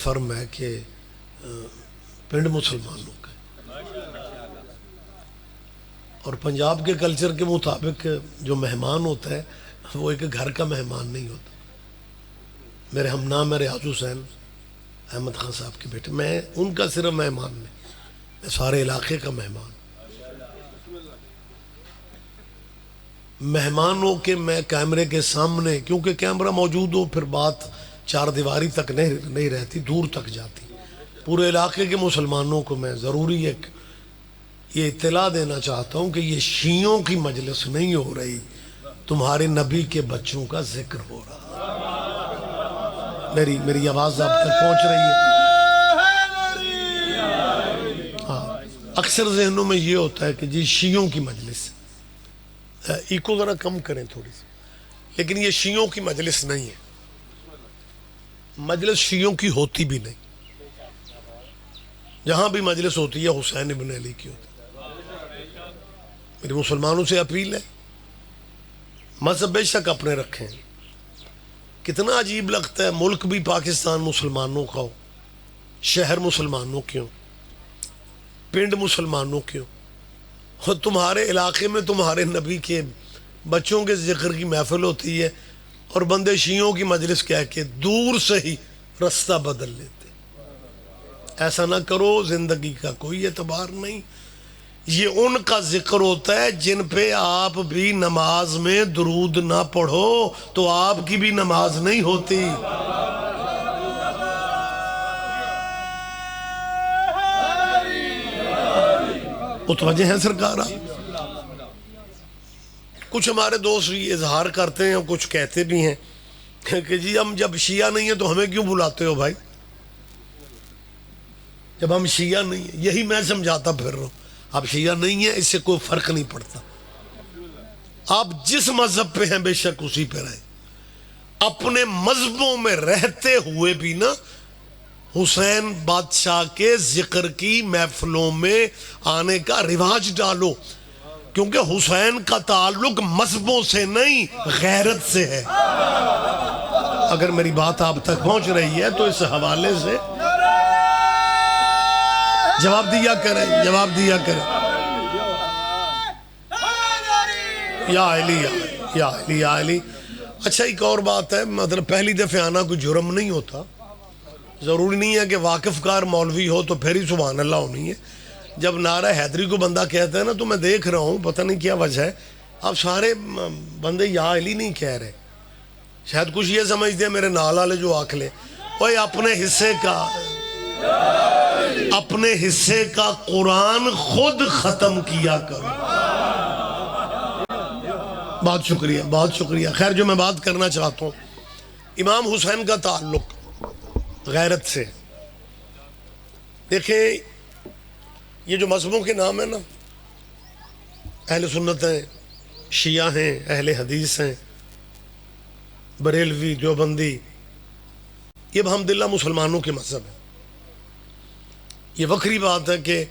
فرم ہے کہ پنڈ مسلمانوں کا اور پنجاب کے کلچر کے مطابق جو مہمان ہوتا ہے وہ ایک گھر کا مہمان نہیں ہوتا. میرے ہم نام ہے ریاض حسین احمد خان صاحب کے بیٹے. میں ان کا صرف مہمان نہیں، میں سارے علاقے کا مہمان. مہمان ہو کے میں کیمرے کے سامنے، کیونکہ کیمرہ موجود ہو پھر بات چار دیواری تک نہیں رہتی، دور تک جاتی. پورے علاقے کے مسلمانوں کو میں ضروری ایک یہ اطلاع دینا چاہتا ہوں کہ یہ شیعوں کی مجلس نہیں ہو رہی، تمہارے نبی کے بچوں کا ذکر ہو رہا. میری آواز آپ تک پہنچ رہی ہے؟ ہاں، اکثر ذہنوں میں یہ ہوتا ہے کہ جی شیعوں کی مجلس، ایکو ذرا کم کریں تھوڑی سی، لیکن یہ شیعوں کی مجلس نہیں ہے. مجلس شیعوں کی ہوتی بھی نہیں. جہاں بھی مجلس ہوتی ہے حسین ابن علی کی ہوتی ہے. میری مسلمانوں سے اپیل ہے، مذہب بے شک اپنے رکھیں. کتنا عجیب لگتا ہے ملک بھی پاکستان مسلمانوں کا ہو، شہر مسلمانوں کے ہو، پنڈ مسلمانوں کے ہو، اور تمہارے علاقے میں تمہارے نبی کے بچوں کے ذکر کی محفل ہوتی ہے اور بندے شیعوں کی مجلس کہہ کے دور سے ہی رستہ بدل لیتے. ایسا نہ کرو، زندگی کا کوئی اعتبار نہیں. یہ ان کا ذکر ہوتا ہے جن پہ آپ بھی نماز میں درود نہ پڑھو تو آپ کی بھی نماز نہیں ہوتی. متوجہ ہیں سرکار؟ کچھ ہمارے دوست یہ اظہار کرتے ہیں اور کچھ کہتے بھی ہیں کہ جی ہم جب شیعہ نہیں ہیں تو ہمیں کیوں بلاتے ہو بھائی؟ جب ہم شیعہ نہیں ہیں، یہی میں سمجھاتا پھر رہا ہوں. آپ شیعہ نہیں ہیں، اس سے کوئی فرق نہیں پڑتا. آپ جس مذہب پہ ہیں بے شک اسی پہ رہیں. اپنے مذہبوں میں رہتے ہوئے بھی نا حسین بادشاہ کے ذکر کی محفلوں میں آنے کا رواج ڈالو، کیونکہ حسین کا تعلق مذہبوں سے نہیں غیرت سے ہے. اگر میری بات آپ تک پہنچ رہی ہے تو اس حوالے سے جواب دیا کریں. یا علی یا علی یا علی. اچھا ایک اور بات ہے، مطلب پہلی دفعہ آنا کوئی جرم نہیں ہوتا. ضروری نہیں ہے کہ واقف کار مولوی ہو تو پھر ہی سبحان اللہ ہونی ہے. جب نعرہ حیدری کو بندہ کہتا ہے نا تو میں دیکھ رہا ہوں، پتہ نہیں کیا وجہ ہے، اب سارے بندے یا علی نہیں کہہ رہے. شاید کچھ یہ سمجھتے ہیں میرے نال والے جو آنکھ لے، اوے اپنے حصے کا قرآن خود ختم کیا کرو. بہت شکریہ. خیر، جو میں بات کرنا چاہتا ہوں، امام حسین کا تعلق غیرت سے. دیکھیں یہ جو مذہبوں کے نام ہیں نا، اہل سنت ہیں، شیعہ ہیں، اہل حدیث ہیں، بریلوی، دیوبندی، یہ الحمدللہ مسلمانوں کے مذہب ہیں. یہ وکری بات ہے کہ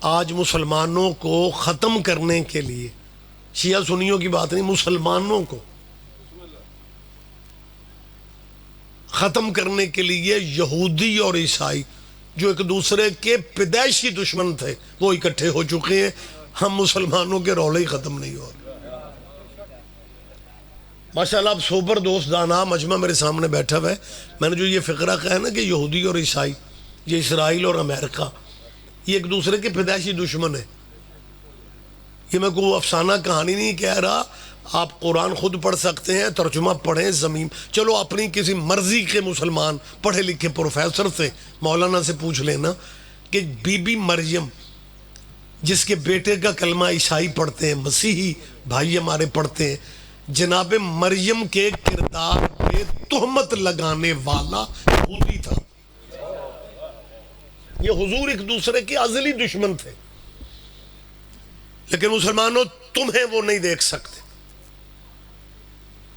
آج مسلمانوں کو ختم کرنے کے لیے، شیعہ سنیوں کی بات نہیں، مسلمانوں کو ختم کرنے کے لیے یہودی اور عیسائی جو ایک دوسرے کے پیدائشی دشمن تھے وہ اکٹھے ہو چکے ہیں. ہم مسلمانوں کے رولے ہی ختم نہیں ہو رہے. ماشاءاللہ اب سوبر دوست دانا مجمع میرے سامنے بیٹھا ہوا ہے. میں نے جو یہ فقرہ کہا ہے نا کہ یہودی اور عیسائی، یہ اسرائیل اور امریکہ، یہ ایک دوسرے کے پیدائشی دشمن ہیں. یہ میں کوئی افسانہ کہانی نہیں کہہ رہا. آپ قرآن خود پڑھ سکتے ہیں، ترجمہ پڑھیں. زمین چلو اپنی کسی مرضی کے مسلمان پڑھے لکھے پروفیسر سے، مولانا سے پوچھ لینا کہ بی بی مریم جس کے بیٹے کا کلمہ عیسائی پڑھتے ہیں، مسیحی بھائی ہمارے پڑھتے ہیں، جناب مریم کے کردار پہ تہمت لگانے والا یہودی تھا. یہ حضور ایک دوسرے کے ازلی دشمن تھے، لیکن مسلمانوں تمہیں وہ نہیں دیکھ سکتے.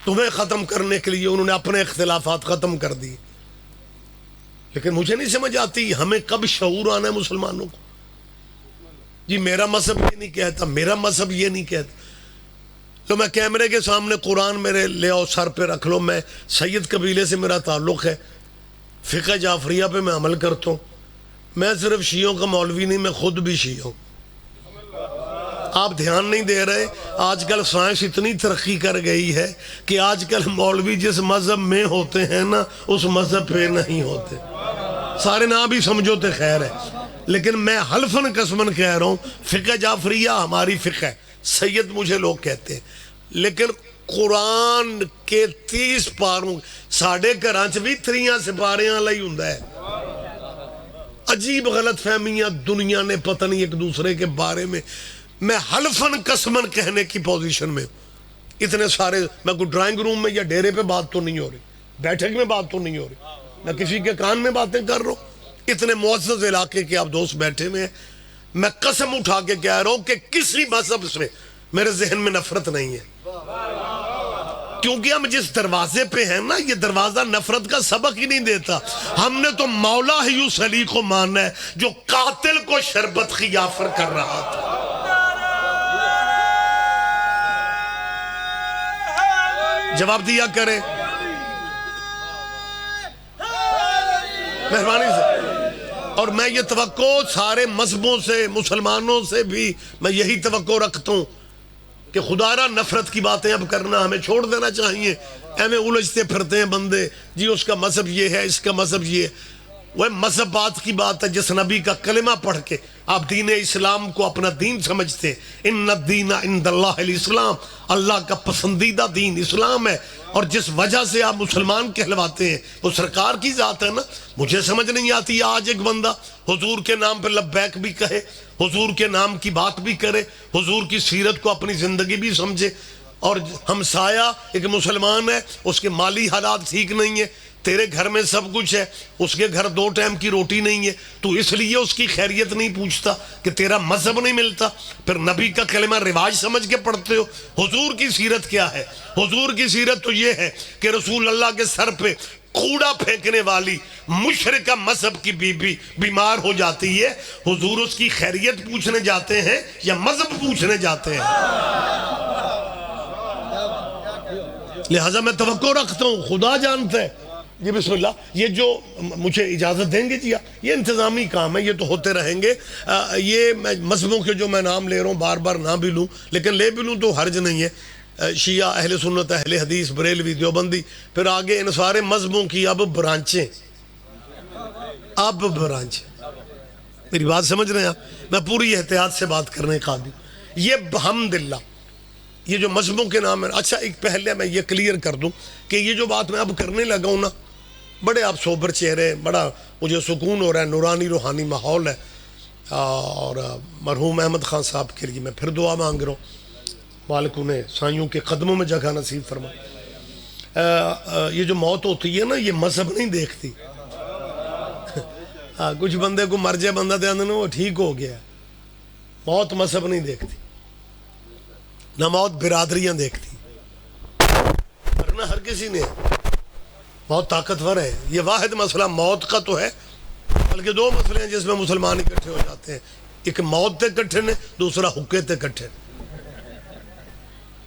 تمہیں ختم کرنے کے لیے انہوں نے اپنے اختلافات ختم کر دیے. لیکن مجھے نہیں سمجھ آتی ہمیں کب شعور آنا ہے مسلمانوں کو. جی میرا مذہب یہ نہیں کہتا، میرا مذہب یہ نہیں کہتا. تو میں کیمرے کے سامنے قرآن میرے لے آؤ، سر پہ رکھ لو، میں سید قبیلے سے میرا تعلق ہے، فقہ جعفریہ پہ میں عمل کرتا ہوں. میں صرف شیعوں کا مولوی نہیں، میں خود بھی شیعہ ہوں. آپ دھیان نہیں دے رہے. آج کل سائنس اتنی ترقی کر گئی ہے کہ آج کل مولوی جس مذہب میں ہوتے ہیں نا اس مذہب پہ نہیں ہوتے. سارے نام بھی سمجھو تو خیر ہے، لیکن میں حلفاً قسماً کہہ رہا ہوں فقہ جعفریہ ہماری فقہ ہے. سید مجھے لوگ کہتے ہیں، لیکن قرآن کے 30 پاروں ساڑھے گھراں بھی 3 سپاریاں والا ہی ہوندا ہے. عجیب غلط فہمیاں دنیا نے پتہ نہیں ایک دوسرے کے بارے میں. میں حلفاً قسماً کہنے کی پوزیشن میں ہوں. اتنے سارے، میں کوئی ڈرائنگ روم میں یا ڈیرے پہ بات تو نہیں ہو رہی، بیٹھک میں بات تو نہیں ہو رہی، میں کسی کے کان میں باتیں کر رہا ہوں. اتنے معزز علاقے کے آپ دوست بیٹھے ہوئے ہیں. میں قسم اٹھا کے کہہ رہا ہوں کہ کسی مذہب سے میرے ذہن میں نفرت نہیں ہے، کیونکہ ہم جس دروازے پہ ہیں نا یہ دروازہ نفرت کا سبق ہی نہیں دیتا. ہم نے تو مولا حیوس علی کو مانا ہے جو قاتل کو شربت خیافر کر رہا تھا. جواب دیا کریں مہربانی سے. اور میں یہ توقع سارے مذہبوں سے، مسلمانوں سے بھی میں یہی توقع رکھتا ہوں کہ خدا را نفرت کی باتیں اب کرنا ہمیں چھوڑ دینا چاہیے. ایویں الجھتے پھرتے ہیں بندے، جی اس کا مذہب یہ ہے، اس کا مذہب یہ ہے. وہ مذہب بات کی بات ہے جس نبی کا کلمہ پڑھ کے آپ دین اسلام کو اپنا دین سمجھتے ہیں. ان الدین عند اللہ الاسلام، اللہ کا پسندیدہ دین اسلام ہے. اور جس وجہ سے آپ مسلمان کہلواتے ہیں وہ سرکار کی ذات ہے نا. مجھے سمجھ نہیں آتی آج ایک بندہ حضور کے نام پہ لبیک بھی کہے، حضور کے نام کی بات بھی کرے، حضور کی سیرت کو اپنی زندگی بھی سمجھے، اور ہمسایہ ایک مسلمان ہے، اس کے مالی حالات ٹھیک نہیں ہے، تیرے گھر میں سب کچھ ہے، اس کے گھر 2 ٹائم کی روٹی نہیں ہے، تو اس لیے اس کی خیریت نہیں پوچھتا کہ تیرا مذہب نہیں ملتا. پھر نبی کا کلمہ رواج سمجھ کے پڑھتے ہو. حضور کی سیرت کیا ہے؟ حضور کی سیرت تو یہ ہے کہ رسول اللہ کے سر پہ کوڑا پھینکنے والی مشرکہ مذہب کی بیوی بیمار ہو جاتی ہے، حضور اس کی خیریت پوچھنے جاتے ہیں یا مذہب پوچھنے جاتے ہیں؟ لہٰذا میں توقع رکھتا ہوں، خدا جانتا ہے. جی بسم اللہ. یہ جو مجھے اجازت دیں گے جی، یہ انتظامی کام ہے، یہ تو ہوتے رہیں گے. یہ مذہبوں کے جو میں نام لے رہا ہوں بار بار نہ بھی لوں، لیکن لے بھی لوں تو حرج نہیں ہے. شیعہ، اہل سنت، اہل حدیث، بریلوی، دیوبندی، پھر آگے ان سارے مذہبوں کی اب برانچیں. میری بات سمجھ رہے ہیں آپ؟ میں پوری احتیاط سے بات کرنے کا عادی. یہ بحمداللہ یہ جو مذہبوں کے نام ہے. اچھا ایک پہلے میں یہ کلیئر کر دوں کہ یہ جو بات میں اب کرنے لگا ہوں نا، بڑے آپ سوبر چہرے، بڑا مجھے سکون ہو رہا ہے، نورانی روحانی ماحول ہے. اور مرحوم احمد خان صاحب کے لیے میں پھر دعا مانگ رہا ہوں، مالک انہیں سائیوں کے قدموں میں جگہ نصیب فرما. یہ جو موت ہوتی ہے نا یہ مذہب نہیں دیکھتی. کچھ بندے کو مر جائے بندہ دے اندر وہ ٹھیک ہو گیا. موت مذہب نہیں دیکھتی، نہ موت برادریاں دیکھتی، ورنہ ہر کسی نے. موت طاقتور ہے. یہ واحد مسئلہ موت کا تو ہے، بلکہ 2 مسئلے ہیں جس میں مسلمان اکٹھے ہو جاتے ہیں. ایک موت تے کٹھے نے، دوسرا حقے تے کٹھے.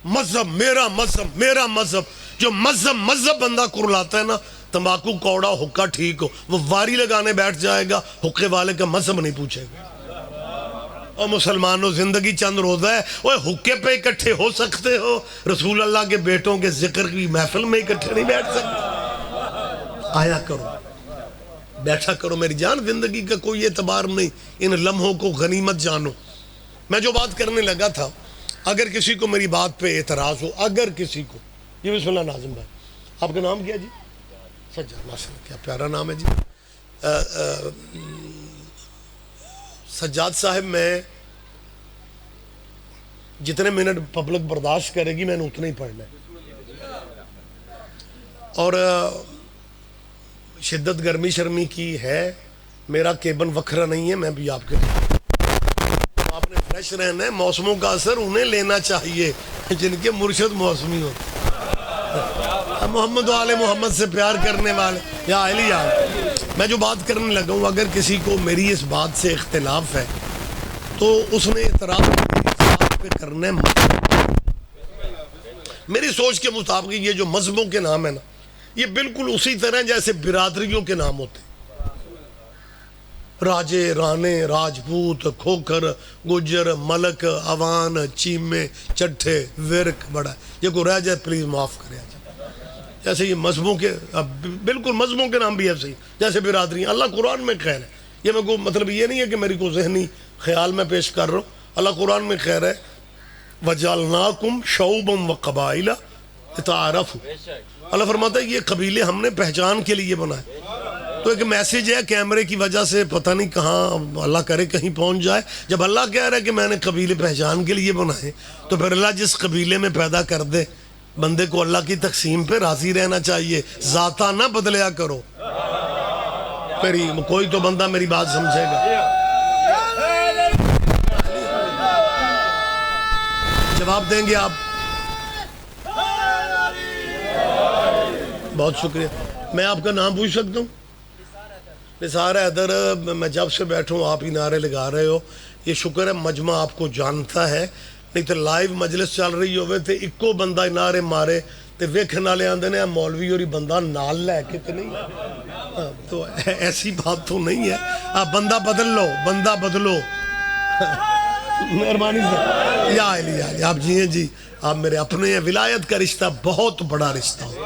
مذہب میرا مذہب میرا مذہب. جو مذہب بندہ کرلاتا ہے نا، تمباکو کوڑا حقہ ٹھیک ہو، وہ واری لگانے بیٹھ جائے گا، حقے والے کا مذہب نہیں پوچھے گا. اور مسلمانوں زندگی چند روزہ ہے، وہ حقے پہ اکٹھے ہو سکتے ہو، رسول اللہ کے بیٹوں کے ذکر کی محفل میں اکٹھے نہیں بیٹھ سکتے. آیا کرو، بیٹھا کرو میری جان. زندگی کا کوئی اعتبار نہیں، ان لمحوں کو غنیمت جانو. میں جو بات کرنے لگا تھا، اگر کسی کو میری بات پہ اعتراض ہو، اگر کسی کو. جی بسم اللہ. ناظم بھائی آپ کا نام کیا جی؟ سجاد. ماشاء اللہ کیا پیارا نام ہے جی. سجاد صاحب، میں جتنے منٹ پبلک برداشت کرے گی میں نے اتنا ہی پڑھنا ہے. اور شدت گرمی شرمی کی ہے، میرا کیبن وکھرا نہیں ہے، میں بھی آپ کے آپ نے فریش رہنا ہے. موسموں کا اثر انہیں لینا چاہیے جن کے مرشد موسمی ہوتے. محمد و آل محمد سے پیار کرنے والے یا علی آل. میں جو بات کرنے لگا ہوں، اگر کسی کو میری اس بات سے اختلاف ہے تو اس نے اعتراض پہ کرنا ہے. میری سوچ کے مطابق یہ جو مذہبوں کے نام ہے نا، یہ بالکل اسی طرح جیسے برادریوں کے نام ہوتے، راجے، رانے، راجپوت، کھوکھر، گجر، ملک، عوان، چیمے، چٹھے، ورک، بڑا، یہ کو رہ جائے پلیز معاف کرے. جیسے یہ مذہبوں کے بالکل مذہبوں کے نام بھی ایسے ہی، جیسے برادریاں. اللہ قرآن میں خیر ہے، یہ میں کو مطلب یہ نہیں ہے کہ میری کو ذہنی خیال میں پیش کر رہا ہوں. اللہ قرآن میں خیر ہے وَجَعَلْنَاكُمْ شَعُوبًا وَقَبَائِلَ لِتَعَارَفُوا. اللہ فرماتا ہے یہ قبیلے ہم نے پہچان کے لیے بنائے. تو ایک میسیج ہے کیمرے کی وجہ سے پتہ نہیں کہاں اللہ کرے کہیں پہنچ جائے. جب اللہ کہہ رہا ہے کہ میں نے قبیلے پہچان کے لیے بنائے، تو پھر اللہ جس قبیلے میں پیدا کر دے، بندے کو اللہ کی تقسیم پہ راضی رہنا چاہیے، ذاتہ نہ بدلیا کرو. میری کوئی تو بندہ میری بات سمجھے گا. جواب دیں گے آپ؟ بہت شکریہ. میں آپ کا نام پوچھ سکتا ہوں؟ نثار حیدر. میں جب سے بیٹھوں آپ ہی نعرے لگا رہے ہو، یہ شکر ہے مجمع آپ کو جانتا ہے، نہیں تو لائیو مجلس چل رہی ہوئے تھے اکو بندہ نعرے مارے تے ویکھن والے آندے نے مولوی اور بندہ نال لے کے تے نہیں. تو ایسی بات تو نہیں ہے. آپ بندہ بدل لو، بندہ بدلو. مہربانی سے یا علی آپ جی ہیں جی، آپ میرے اپنے ہیں. ولایت کا رشتہ بہت بڑا رشتہ ہے،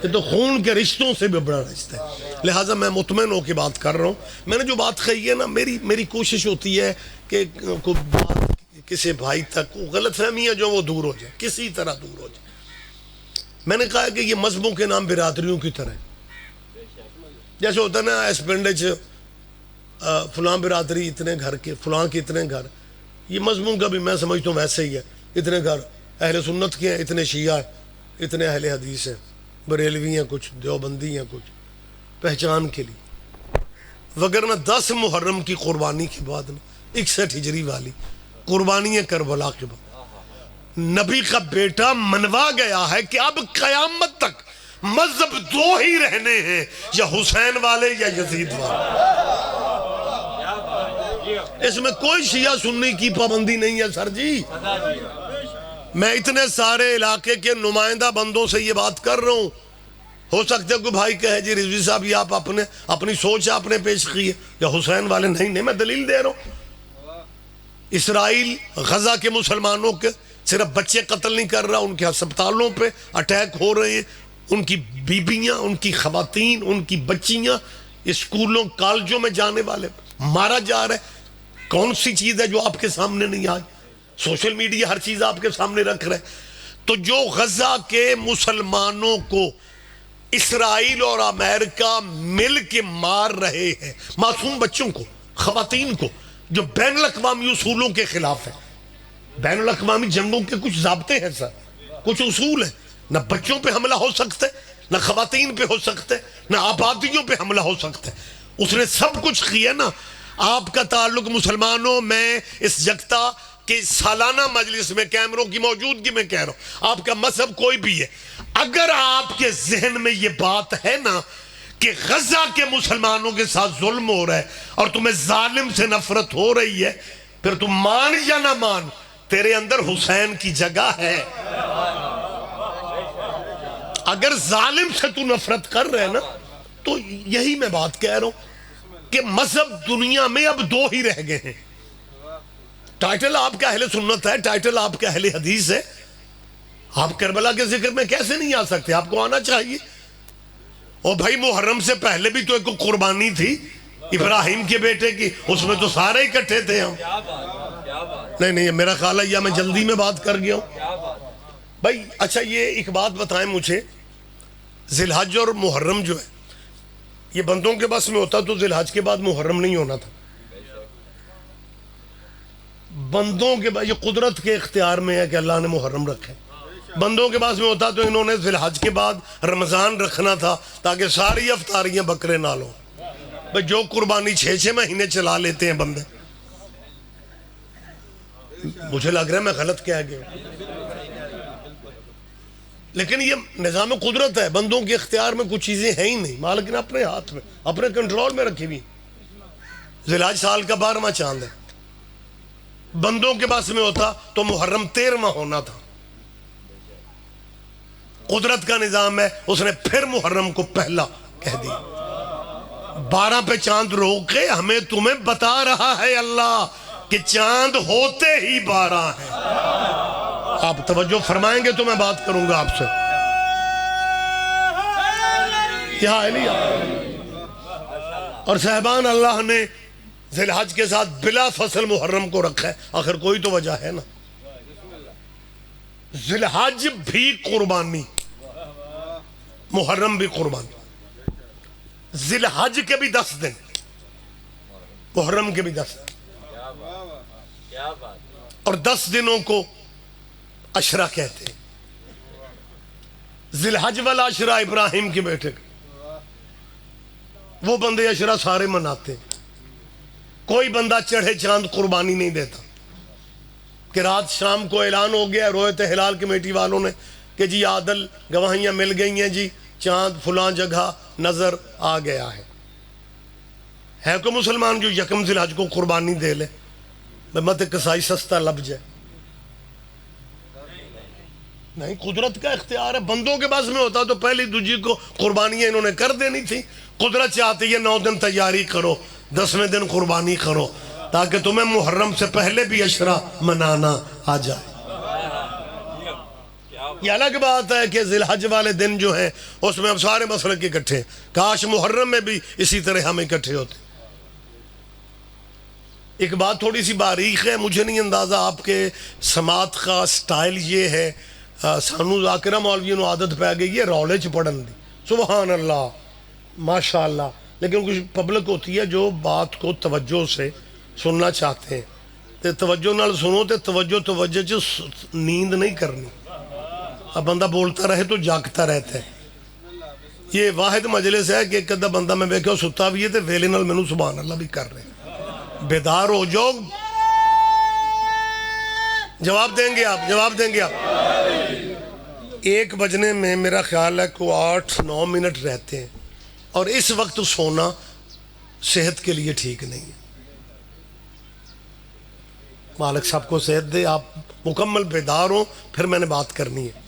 یہ تو خون کے رشتوں سے بھی بڑا رشتہ ہے. لہٰذا میں مطمئن ہو کے بات کر رہا ہوں. میں نے جو بات کہی ہے نا، میری کوشش ہوتی ہے کہ کوئی بات کسی بھائی تک غلط فہمی ہے جو وہ دور ہو جائے، کسی طرح دور ہو جائے. میں نے کہا کہ یہ مذہبوں کے نام برادریوں کی طرح ہے. جیسے ہوتا ہے نا اس پنڈ فلاں برادری اتنے گھر کے، فلاں کے اتنے گھر. یہ مذہبوں کا بھی میں سمجھتا ہوں ویسے ہی ہے. اتنے گھر اہل سنت کے ہیں، اتنے شیعہ ہیں، اتنے اہل حدیث ہیں، بریلوی ہیں، کچھ دیوبندی ہیں، کچھ پہچان کے لیے. وگرنہ 10 محرم کی قربانی کے بعد 61 ہجری والی قربانی کربلا کے بعد نبی کا بیٹا منوا گیا ہے کہ اب قیامت تک مذہب 2 ہی رہنے ہیں، یا حسین والے یا یزید والے. اس میں کوئی شیعہ سنی کی پابندی نہیں ہے سر جی. میں اتنے سارے علاقے کے نمائندہ بندوں سے یہ بات کر رہا ہوں. ہو سکتا ہے کوئی بھائی کہے جی رضوی صاحب یہ آپ اپنی سوچ آپ نے پیش کی ہے، یا حسین والے. نہیں، میں دلیل دے رہا ہوں. اسرائیل غزہ کے مسلمانوں کے صرف بچے قتل نہیں کر رہا، ان کے ہسپتالوں پہ اٹیک ہو رہے ہیں، ان کی بیبیاں، ان کی خواتین، ان کی بچیاں اسکولوں کالجوں میں جانے والے مارا جا رہا ہے. کون سی چیز ہے جو آپ کے سامنے نہیں آئی؟ سوشل میڈیا ہر چیز آپ کے سامنے رکھ رہے. تو جو غزہ کے مسلمانوں کو اسرائیل اور امریکہ مل کے مار رہے ہیں، معصوم بچوں کو، خواتین کو، جو بین الاقوامی اصولوں کے خلاف ہے. بین الاقوامی جنگوں کے کچھ ضابطے ہیں سر، کچھ اصول ہیں. نہ بچوں پہ حملہ ہو سکتا ہے، نہ خواتین پہ ہو سکتا ہے، نہ آبادیوں پہ حملہ ہو سکتا ہے. اس نے سب کچھ کیا نا. آپ کا تعلق مسلمانوں میں اس یکتا کہ سالانہ مجلس میں کیمروں کی موجودگی میں کہہ رہا ہوں، آپ کا مذہب کوئی بھی ہے، اگر آپ کے ذہن میں یہ بات ہے نا کہ غزہ کے مسلمانوں کے ساتھ ظلم ہو رہا ہے اور تمہیں ظالم سے نفرت ہو رہی ہے، پھر تم مان یا نہ مان، تیرے اندر حسین کی جگہ ہے. اگر ظالم سے تو نفرت کر رہے نا، تو یہی میں بات کہہ رہا ہوں کہ مذہب دنیا میں اب 2 ہی رہ گئے ہیں. ٹائٹل آپ کا اہل سنت ہے، ٹائٹل آپ کا اہل حدیث ہے. آپ کربلا کے ذکر میں کیسے نہیں آ سکتے؟ آپ کو آنا چاہیے. اور بھائی محرم سے پہلے بھی تو ایک قربانی تھی ابراہیم کے بیٹے کی، اس میں تو سارے اکٹھے تھے ہم. نہیں میرا خیال ہے یا میں جلدی میں بات کر گیا ہوں بھائی. اچھا یہ ایک بات بتائیں مجھے، ذی الحج اور محرم جو ہے یہ بندوں کے بس میں ہوتا تو ذی الحج کے بعد محرم نہیں ہونا تھا. بندوں کے بعد یہ قدرت کے اختیار میں ہے کہ اللہ نے محرم رکھے. بندوں کے پاس میں ہوتا تو انہوں نے ذی الحج کے بعد رمضان رکھنا تھا تاکہ ساری افطاریاں بکرے نہ لوں. بھائی جو قربانی 6 مہینے چلا لیتے ہیں بندے. مجھے لگ رہا ہے میں غلط کہہ گیا، لیکن یہ نظام قدرت ہے. بندوں کے اختیار میں کچھ چیزیں ہیں ہی نہیں، مالک نے اپنے ہاتھ میں اپنے کنٹرول میں رکھی ہوئی. ذی الحج سال کا 12واں چاند ہے. بندوں کے پاس میں ہوتا تو محرم 13واں ہونا تھا. قدرت کا نظام ہے، اس نے پھر محرم کو پہلا کہہ دیا۔ 12 پہ چاند روک کے ہمیں تمہیں بتا رہا ہے اللہ کہ چاند ہوتے ہی 12 ہیں۔ آپ توجہ فرمائیں گے تو میں بات کروں گا آپ سے۔ یہاں علیہ اور صاحبان، اللہ نے ذی الحج کے ساتھ بلا فصل محرم کو رکھا ہے، آخر کوئی تو وجہ ہے نا۔ ذی الحج بھی قربانی، محرم بھی قربانی۔ ذی الحج کے بھی 10 دن، محرم کے بھی 10 دن، اور 10 دنوں کو عشرہ کہتے ہیں۔ ذی الحج والا عشرہ ابراہیم کے بیٹے کا، وہ بندے عشرہ سارے مناتے ہیں۔ کوئی بندہ چڑھے چاند قربانی نہیں دیتا کہ رات شام کو اعلان ہو گیا رویت ہلال کمیٹی والوں نے کہ جی عادل گواہیاں مل گئی ہیں جی، چاند فلاں جگہ نظر آ گیا ہے کوئی مسلمان جو یکم ذی الحج کو قربانی دے لے؟ مت کسائی سستا لب جائے، نہیں، قدرت کا اختیار ہے۔ بندوں کے پاس میں ہوتا تو پہلی دوجی کو قربانیاں انہوں نے کر دینی تھی۔ قدرت چاہتی ہے 9 دن تیاری کرو، 10ویں دن قربانی کرو، تاکہ تمہیں محرم سے پہلے بھی عشرہ منانا آ جائے۔ یہ الگ بات ہے کہ ذی الحج والے دن جو ہیں اس میں اب سارے مسلک اکٹھے، کاش محرم میں بھی اسی طرح ہم اکٹھے ہوتے۔ ایک بات تھوڑی سی باریک ہے، مجھے نہیں اندازہ آپ کے سماعت کا سٹائل یہ ہے، سانو ذاکرہ مولوی نو عادت پہ گئی ہے رولے چ پڑھن دی، سبحان اللہ ماشاءاللہ، لیکن کچھ پبلک ہوتی ہے جو بات کو توجہ سے سننا چاہتے ہیں، تے توجہ نال سنو تے توجہ چ نیند نہیں کرنی، اب بندہ بولتا رہے تو جاگتا رہتا ہے۔ یہ واحد مجلس ہے کہ ایک ادھا بندہ میں ویکھو ستا بھی ہے تے ویلے نال مینوں سبحان اللہ بھی کر رہے۔ بیدار ہو جو، جواب دیں گے آپ، جواب دیں گے آپ۔ 1 بجنے میں میرا خیال ہے کو 8-9 منٹ رہتے ہیں، اور اس وقت سونا صحت کے لیے ٹھیک نہیں ہے۔ مالک صاحب کو صحت دے، آپ مکمل بیدار ہوں، پھر میں نے بات کرنی ہے۔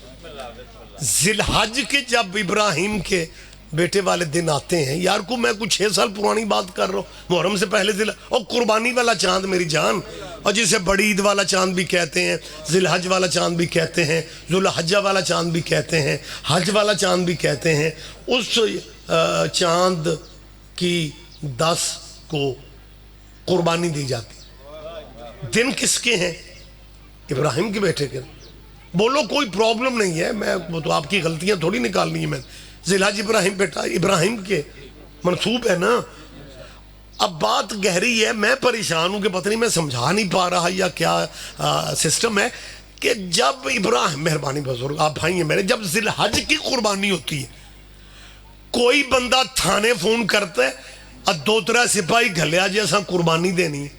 ذی الحج کے جب ابراہیم کے بیٹے والے دن آتے ہیں، یار کو میں کچھ 6 سال پرانی بات کر رہا ہوں، محرم سے پہلے اور قربانی والا چاند میری جان، اور جسے بڑی عید والا چاند بھی کہتے ہیں، ذی الحج والا چاند بھی کہتے ہیں، ذو الحجہ والا چاند بھی کہتے ہیں، حج والا چاند بھی کہتے ہیں، اس چاند کی 10 کو قربانی دی جاتی۔ دن کس کے ہیں؟ ابراہیم کے بیٹے کے۔ بولو کوئی پرابلم نہیں ہے، میں وہ تو آپ کی غلطیاں تھوڑی نکالنی ہیں، میں ذی الحج ابراہیم بیٹا ابراہیم کے منصوب ہے نا۔ اب بات گہری ہے، میں پریشان ہوں کہ پتہ نہیں میں سمجھا نہیں پا رہا یا کیا سسٹم ہے، کہ جب ابراہیم، مہربانی بزرگ آپ بھائی ہیں میرے، جب ذی الحج کی قربانی ہوتی ہے، کوئی بندہ تھانے فون کرتا ہے اور 2-3 سپاہی گھلیا جیسا قربانی دینی ہے،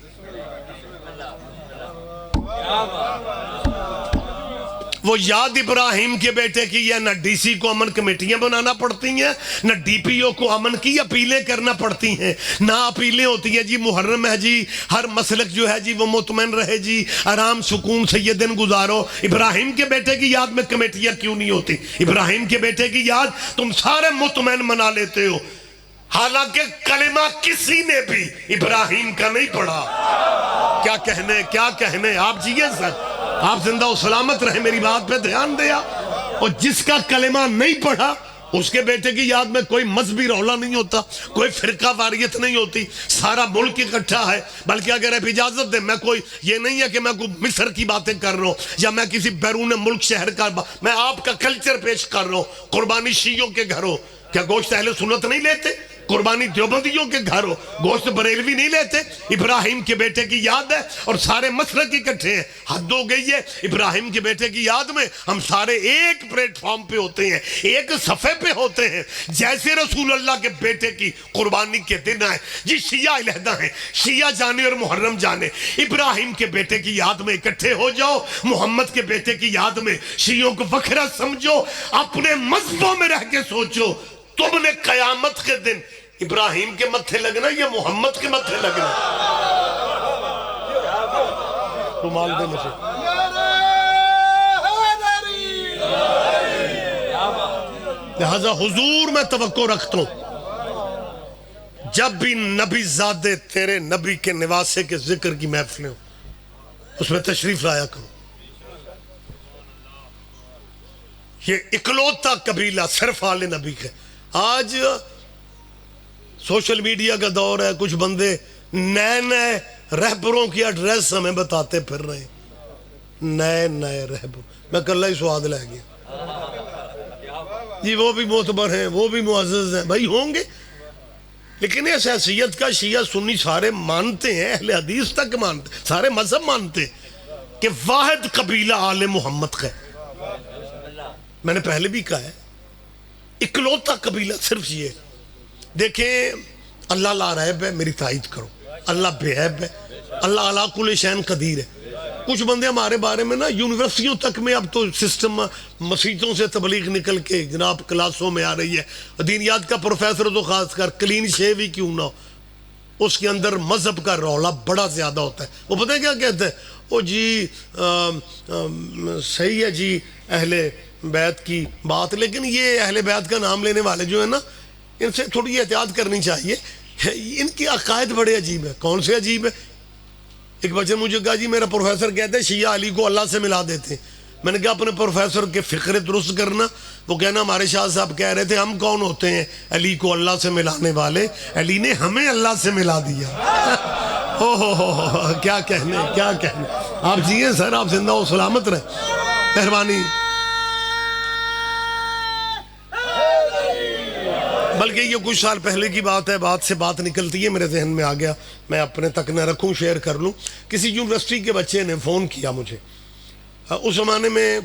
وہ یاد ابراہیم کے بیٹے کی ہے۔ نہ ڈی سی کو امن کمیٹیاں بنانا پڑتی ہیں، نہ ڈی پی او کو امن کی اپیلیں کرنا پڑتی ہیں، نہ اپیلیں ہوتی ہیں جی محرم ہے جی، ہر مسلک جو ہے جی وہ مطمئن رہے جی، آرام سکون سے یہ دن گزارو۔ ابراہیم کے بیٹے کی یاد میں کمیٹیاں کیوں نہیں ہوتی؟ ابراہیم کے بیٹے کی یاد تم سارے مطمئن منا لیتے ہو، حالانکہ کلمہ کسی نے بھی ابراہیم کا نہیں پڑھا۔ کیا کہنے آپ جیئے سر، آپ زندہ و سلامت رہے، میری بات پہ دھیان دیا۔ اور جس کا کلمہ نہیں پڑھا اس کے بیٹے کی یاد میں کوئی مذہبی رولا نہیں ہوتا، کوئی فرقہ واریت نہیں ہوتی، سارا ملک اکٹھا ہے۔ بلکہ اگر آپ اجازت دیں، میں کوئی یہ نہیں ہے کہ میں کوئی مصر کی باتیں کر رہا ہوں یا میں کسی بیرون ملک شہر کا، میں آپ کا کلچر پیش کر رہا ہوں۔ قربانی شیعوں کے گھر ہو، کیا گوشت اہل سنت نہیں لیتے؟ قربانی دیوبندیوں کے گھر ہو، گوشت بریلوی نہیں لیتے؟ ابراہیم کے بیٹے کی یاد ہے اور سارے مسلک اکٹھے ہیں۔ حد ہو گئی ہے، ابراہیم کے بیٹے کی یاد میں ہم سارے ایک پلیٹ فارم پہ ہوتے ہیں، ایک صفحے پہ ہوتے ہیں، جیسے رسول اللہ کے بیٹے کی قربانی کے دن آئے جی، شیعہ علیحدہ ہیں، شیعہ جانے اور محرم جانے، ابراہیم کے بیٹے کی یاد میں اکٹھے ہو جاؤ، محمد کے بیٹے کی یاد میں شیعوں کو وکھرا سمجھو، اپنے مذہبوں میں رہ کے سوچو، تم نے قیامت کے دن ابراہیم کے متھے لگنا یا محمد کے متھے لگنا؟ رومال دے مجھے۔ لہذا حضور میں توقع رکھتا ہوں جب بھی نبی زادے تیرے نبی کے نواسے کے ذکر کی محفلیں ہوں اس میں تشریف لایا کرو. یہ اکلوتا قبیلہ صرف آل نبی کے. آج سوشل میڈیا کا دور ہے, کچھ بندے نئے نئے رہبروں کی ایڈریس ہمیں بتاتے پھر رہے ہیں. نئے رہبر. میں کل ہی سواد لے گیا جی, وہ بھی معتبر ہیں, وہ بھی معزز ہیں, بھائی ہوں گے, لیکن اس حیثیت کا شیعہ سنی سارے مانتے ہیں, اہل حدیث تک مانتے, سارے مذہب مانتے ہیں کہ واحد قبیلہ آل محمد کا ہے. میں نے پہلے بھی کہا ہے اکلوتا قبیلہ صرف یہ. دیکھیں اللہ لا ریب ہے, میری تائید کرو. اللہ بے عیب ہے, اللہ علی کل شیء قدیر ہے. کچھ بندے ہمارے بارے میں نا یونیورسٹیوں تک میں اب تو سسٹم مسیتوں سے تبلیغ نکل کے جناب کلاسوں میں آ رہی ہے. دینیات کا پروفیسر تو خاص کر کلین شیو ہی کیوں نہ ہو, اس کے اندر مذہب کا رولا بڑا زیادہ ہوتا ہے. وہ پتہ ہے کیا کہتے ہیں, وہ جی صحیح ہے جی اہل بیت کی بات, لیکن یہ اہل بیت کا نام لینے والے جو ہیں نا, ان سے تھوڑی احتیاط کرنی چاہیے. ان کی عقائد بڑے عجیب ہے. کون سے عجیب ہے؟ ایک بچے مجھے کہا جی میرا پروفیسر کہتے ہیں شیعہ علی کو اللہ سے ملا دیتے ہیں. میں نے کہا اپنے پروفیسر کے فکر درست کرنا. وہ کہنا ہمارے شاہ صاحب کہہ رہے تھے ہم کون ہوتے ہیں علی کو اللہ سے ملانے والے, علی نے ہمیں اللہ سے ملا دیا. ہو کیا کہنے, کیا کہنے. آپ جیئے سر, آپ زندہ و سلامت رہیں, مہربانی. بلکہ یہ کچھ سال پہلے کی بات ہے, بات سے بات نکلتی ہے, میرے ذہن میں آ گیا, میں اپنے تک نہ رکھوں, شیئر کر لوں. کسی یونیورسٹی کے بچے نے فون کیا مجھے. اس زمانے میں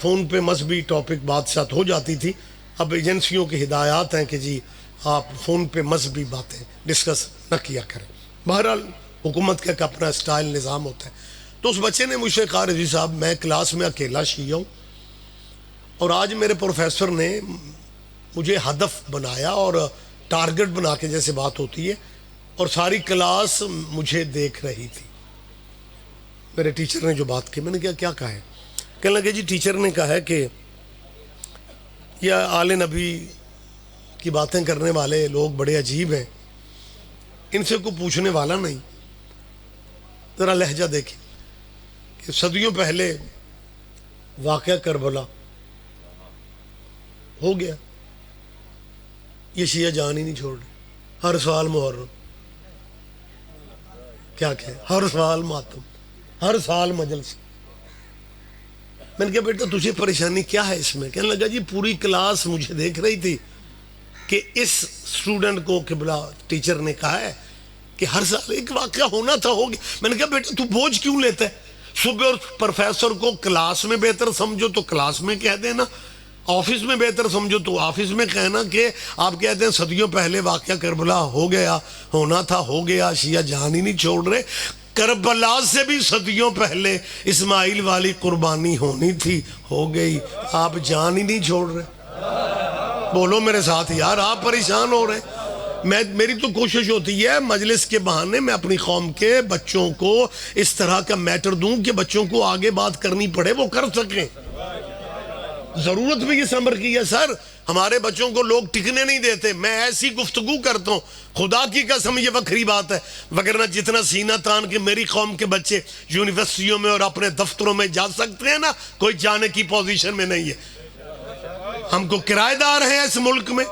فون پہ مذہبی ٹاپک بات ساتھ ہو جاتی تھی. اب ایجنسیوں کی ہدایات ہیں کہ جی آپ فون پہ مذہبی باتیں ڈسکس نہ کیا کریں. بہرحال حکومت کا ایک اپنا سٹائل نظام ہوتا ہے. تو اس بچے نے مجھ سے کہا رضی صاحب میں کلاس میں اکیلا شیعہ ہوں اور آج میرے پروفیسر نے مجھے ہدف بنایا اور ٹارگٹ بنا کے جیسے بات ہوتی ہے, اور ساری کلاس مجھے دیکھ رہی تھی. میرے ٹیچر نے جو بات کی, میں نے کیا کہا ہے؟ کہنے لگے جی ٹیچر نے کہا ہے کہ یہ آل نبی کی باتیں کرنے والے لوگ بڑے عجیب ہیں, ان سے کوئی پوچھنے والا نہیں. ذرا لہجہ دیکھیں کہ صدیوں پہلے واقعہ کربلا ہو گیا, یہ شیعہ جان ہی نہیں چھوڑ رہے. ہر سال محرم, کیا کہیں, ہر سال ماتم, ہر سال مجلس. میں نے کہا بیٹا تجھے پریشانی کیا ہے اس میں؟ کہنے لگا جی پوری کلاس مجھے دیکھ رہی تھی کہ اس اسٹوڈنٹ کو قبلہ ٹیچر نے کہا ہے کہ ہر سال ایک واقعہ ہونا تھا, ہو گیا. میں نے کہا بیٹا تو بوجھ کیوں لیتا ہے؟ صبح اور پروفیسر کو کلاس میں بہتر سمجھو تو کلاس میں کہہ دینا, آفس میں بہتر سمجھو تو آفس میں کہنا کہ آپ کہتے ہیں صدیوں پہلے واقعہ کربلا ہو گیا, ہونا تھا ہو گیا, شیعہ جان ہی نہیں چھوڑ رہے. کربلا سے بھی صدیوں پہلے اسماعیل والی قربانی ہونی تھی, ہو گئی, آپ جان ہی نہیں چھوڑ رہے. بولو میرے ساتھ یار, آپ پریشان ہو رہے ہیں. میری تو کوشش ہوتی ہے مجلس کے بہانے میں اپنی قوم کے بچوں کو اس طرح کا میٹر دوں کہ بچوں کو آگے بات کرنی پڑے, وہ کر سکیں. ضرورت بھی اس امر کی ہے سر, ہمارے بچوں کو لوگ ٹکنے نہیں دیتے. میں ایسی گفتگو کرتا ہوں, خدا کی قسم یہ وکری بات ہے, وگرنہ جتنا سینہ تان کے میری قوم کے بچے یونیورسٹیوں میں اور اپنے دفتروں میں جا سکتے ہیں نا, کوئی جانے کی پوزیشن میں نہیں ہے. ہم کو کرایہ دار ہیں اس ملک میں,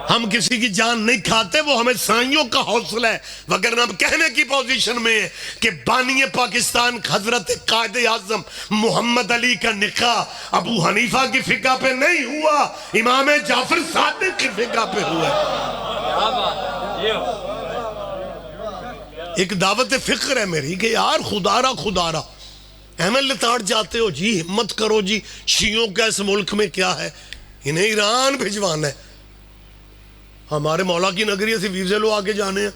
ہم کسی کی جان نہیں کھاتے, وہ ہمیں سائیوں کا حوصلہ ہے. وگرنہ ہم کہنے کی پوزیشن میں ہے کہ بانی پاکستان حضرت قائد اعظم محمد علی کا نکاح ابو حنیفہ کی فقہ پہ نہیں ہوا, امام جعفر صادق کی فقہ پہ ہوا. ایک دعوت فکر ہے میری کہ یار خدا را احمد لتاڑ جاتے ہو جی, ہمت کرو جی. شیعوں کا اس ملک میں کیا ہے, انہیں ایران بھجوانا ہے. ہمارے مولا کی نگری سے ویزے لو آگے جانے ہیں,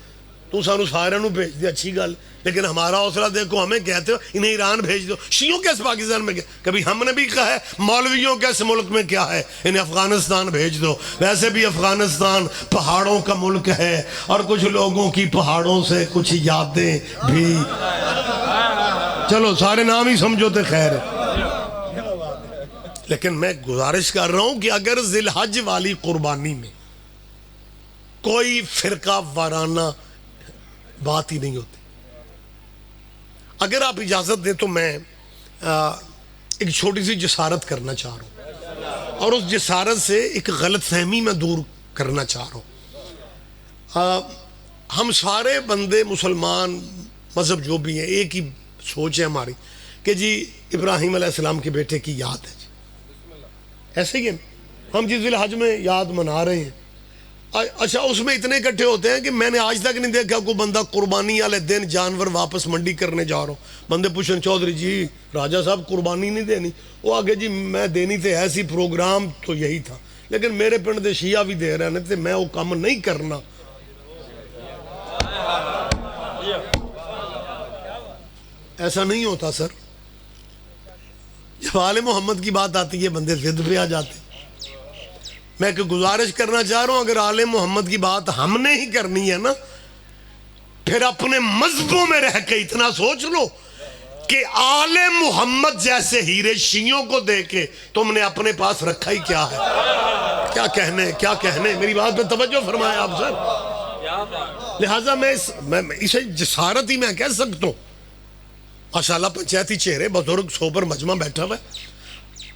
تو سانو سارے نو بھیج دے, اچھی گل, لیکن ہمارا حوصلہ دیکھو, ہمیں کہتے ہو انہیں ایران بھیج دو. شیعوں کے اس پاکستان میں کیا؟ کبھی ہم نے بھی کہا ہے مولویوں کے اس ملک میں کیا ہے, انہیں افغانستان بھیج دو. ویسے بھی افغانستان پہاڑوں کا ملک ہے, اور کچھ لوگوں کی پہاڑوں سے کچھ یادیں بھی, چلو سارے نام ہی سمجھو تے خیر ہے. لیکن میں گزارش کر رہا ہوں کہ اگر ذی الحج والی قربانی میں کوئی فرقہ وارانہ بات ہی نہیں ہوتی، اگر آپ اجازت دیں تو میں ایک چھوٹی سی جسارت کرنا چاہ رہا ہوں، اور اس جسارت سے ایک غلط فہمی میں دور کرنا چاہ رہا ہوں۔ ہم سارے بندے مسلمان مذہب جو بھی ہیں ایک ہی سوچ ہے ہماری کہ جی ابراہیم علیہ السلام کے بیٹے کی یاد ہے، ایسے ہی ہے، ہم جی ذی الحج میں یاد منا رہے ہیں۔ اچھا، اس میں اتنے اکٹھے ہوتے ہیں کہ میں نے آج تک نہیں دیکھا کوئی بندہ قربانی والے دن جانور واپس منڈی کرنے جا رہا ہوں، بندے پوچھیں چودھری جی راجہ صاحب قربانی نہیں دینی، وہ آگے جی میں دینی تھے ایسی، پروگرام تو یہی تھا، لیکن میرے پنڈ دے شیعہ بھی دے رہے ہیں، میں وہ کام نہیں کرنا۔ ایسا نہیں ہوتا سر، جب آل محمد کی بات آتی ہے بندے ضد پہ آ جاتے ہیں۔ میں کہ گزارش کرنا چاہ رہا ہوں، اگر آل محمد کی بات ہم نے ہی کرنی ہے نا، پھر اپنے مذہبوں میں رہ کے اتنا سوچ لو کہ آل محمد جیسے ہیرے شیعوں کو دے کے تم نے اپنے پاس رکھا ہی کیا ہے؟ کیا کہنے، میری بات پہ توجہ فرمائے آپ سر۔ لہٰذا میں اسے جسارت ہی میں کہہ سکتا ہوں، ماشاءاللہ پنچایتی چہرے بزرگ سوبر مجمع بیٹھا ہوا ہے،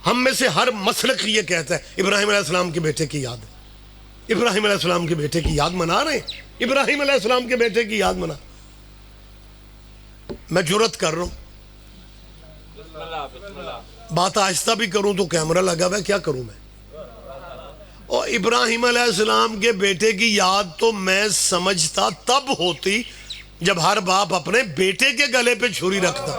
ہم میں سے ہر مسلک یہ کہتا ہے ابراہیم علیہ السلام کے بیٹے کی یاد ہے، ابراہیم علیہ السلام کے بیٹے کی یاد منا رہے ہیں، ابراہیم علیہ السلام کے بیٹے کی یاد منا۔ میں جرت کر رہا ہوں، بات آہستہ بھی کروں تو کیمرہ لگا ہوا ہے، کیا کروں میں؟ اور ابراہیم علیہ السلام کے بیٹے کی یاد تو میں سمجھتا تب ہوتی جب ہر باپ اپنے بیٹے کے گلے پہ چھری رکھتا۔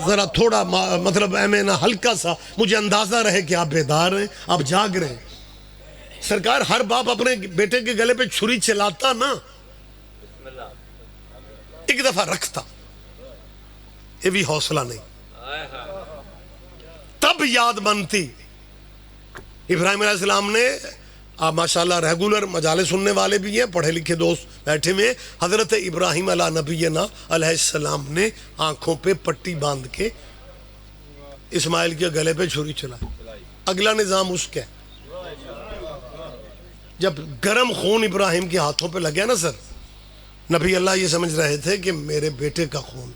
ذرا تھوڑا مطلب ہلکا سا مجھے اندازہ رہے کہ آپ بیدار ہیں، آپ جاگ رہے ہیں۔ سرکار ہر باپ اپنے بیٹے کے گلے پہ چھری چلاتا نا، ایک دفعہ رکھتا، یہ بھی حوصلہ نہیں، تب یاد بنتی۔ ابراہیم علیہ السلام نے، آپ ماشاءاللہ ریگولر مجالس سننے والے بھی ہیں، پڑھے لکھے دوست بیٹھے میں، حضرت ابراہیم علیہ نبینا علیہ السلام نے آنکھوں پہ پٹی باندھ کے اسماعیل کے گلے پہ چھری چلائی۔ اگلا نظام اس کا ہے، جب گرم خون ابراہیم کے ہاتھوں پہ لگیا نا سر، نبی اللہ یہ سمجھ رہے تھے کہ میرے بیٹے کا خون،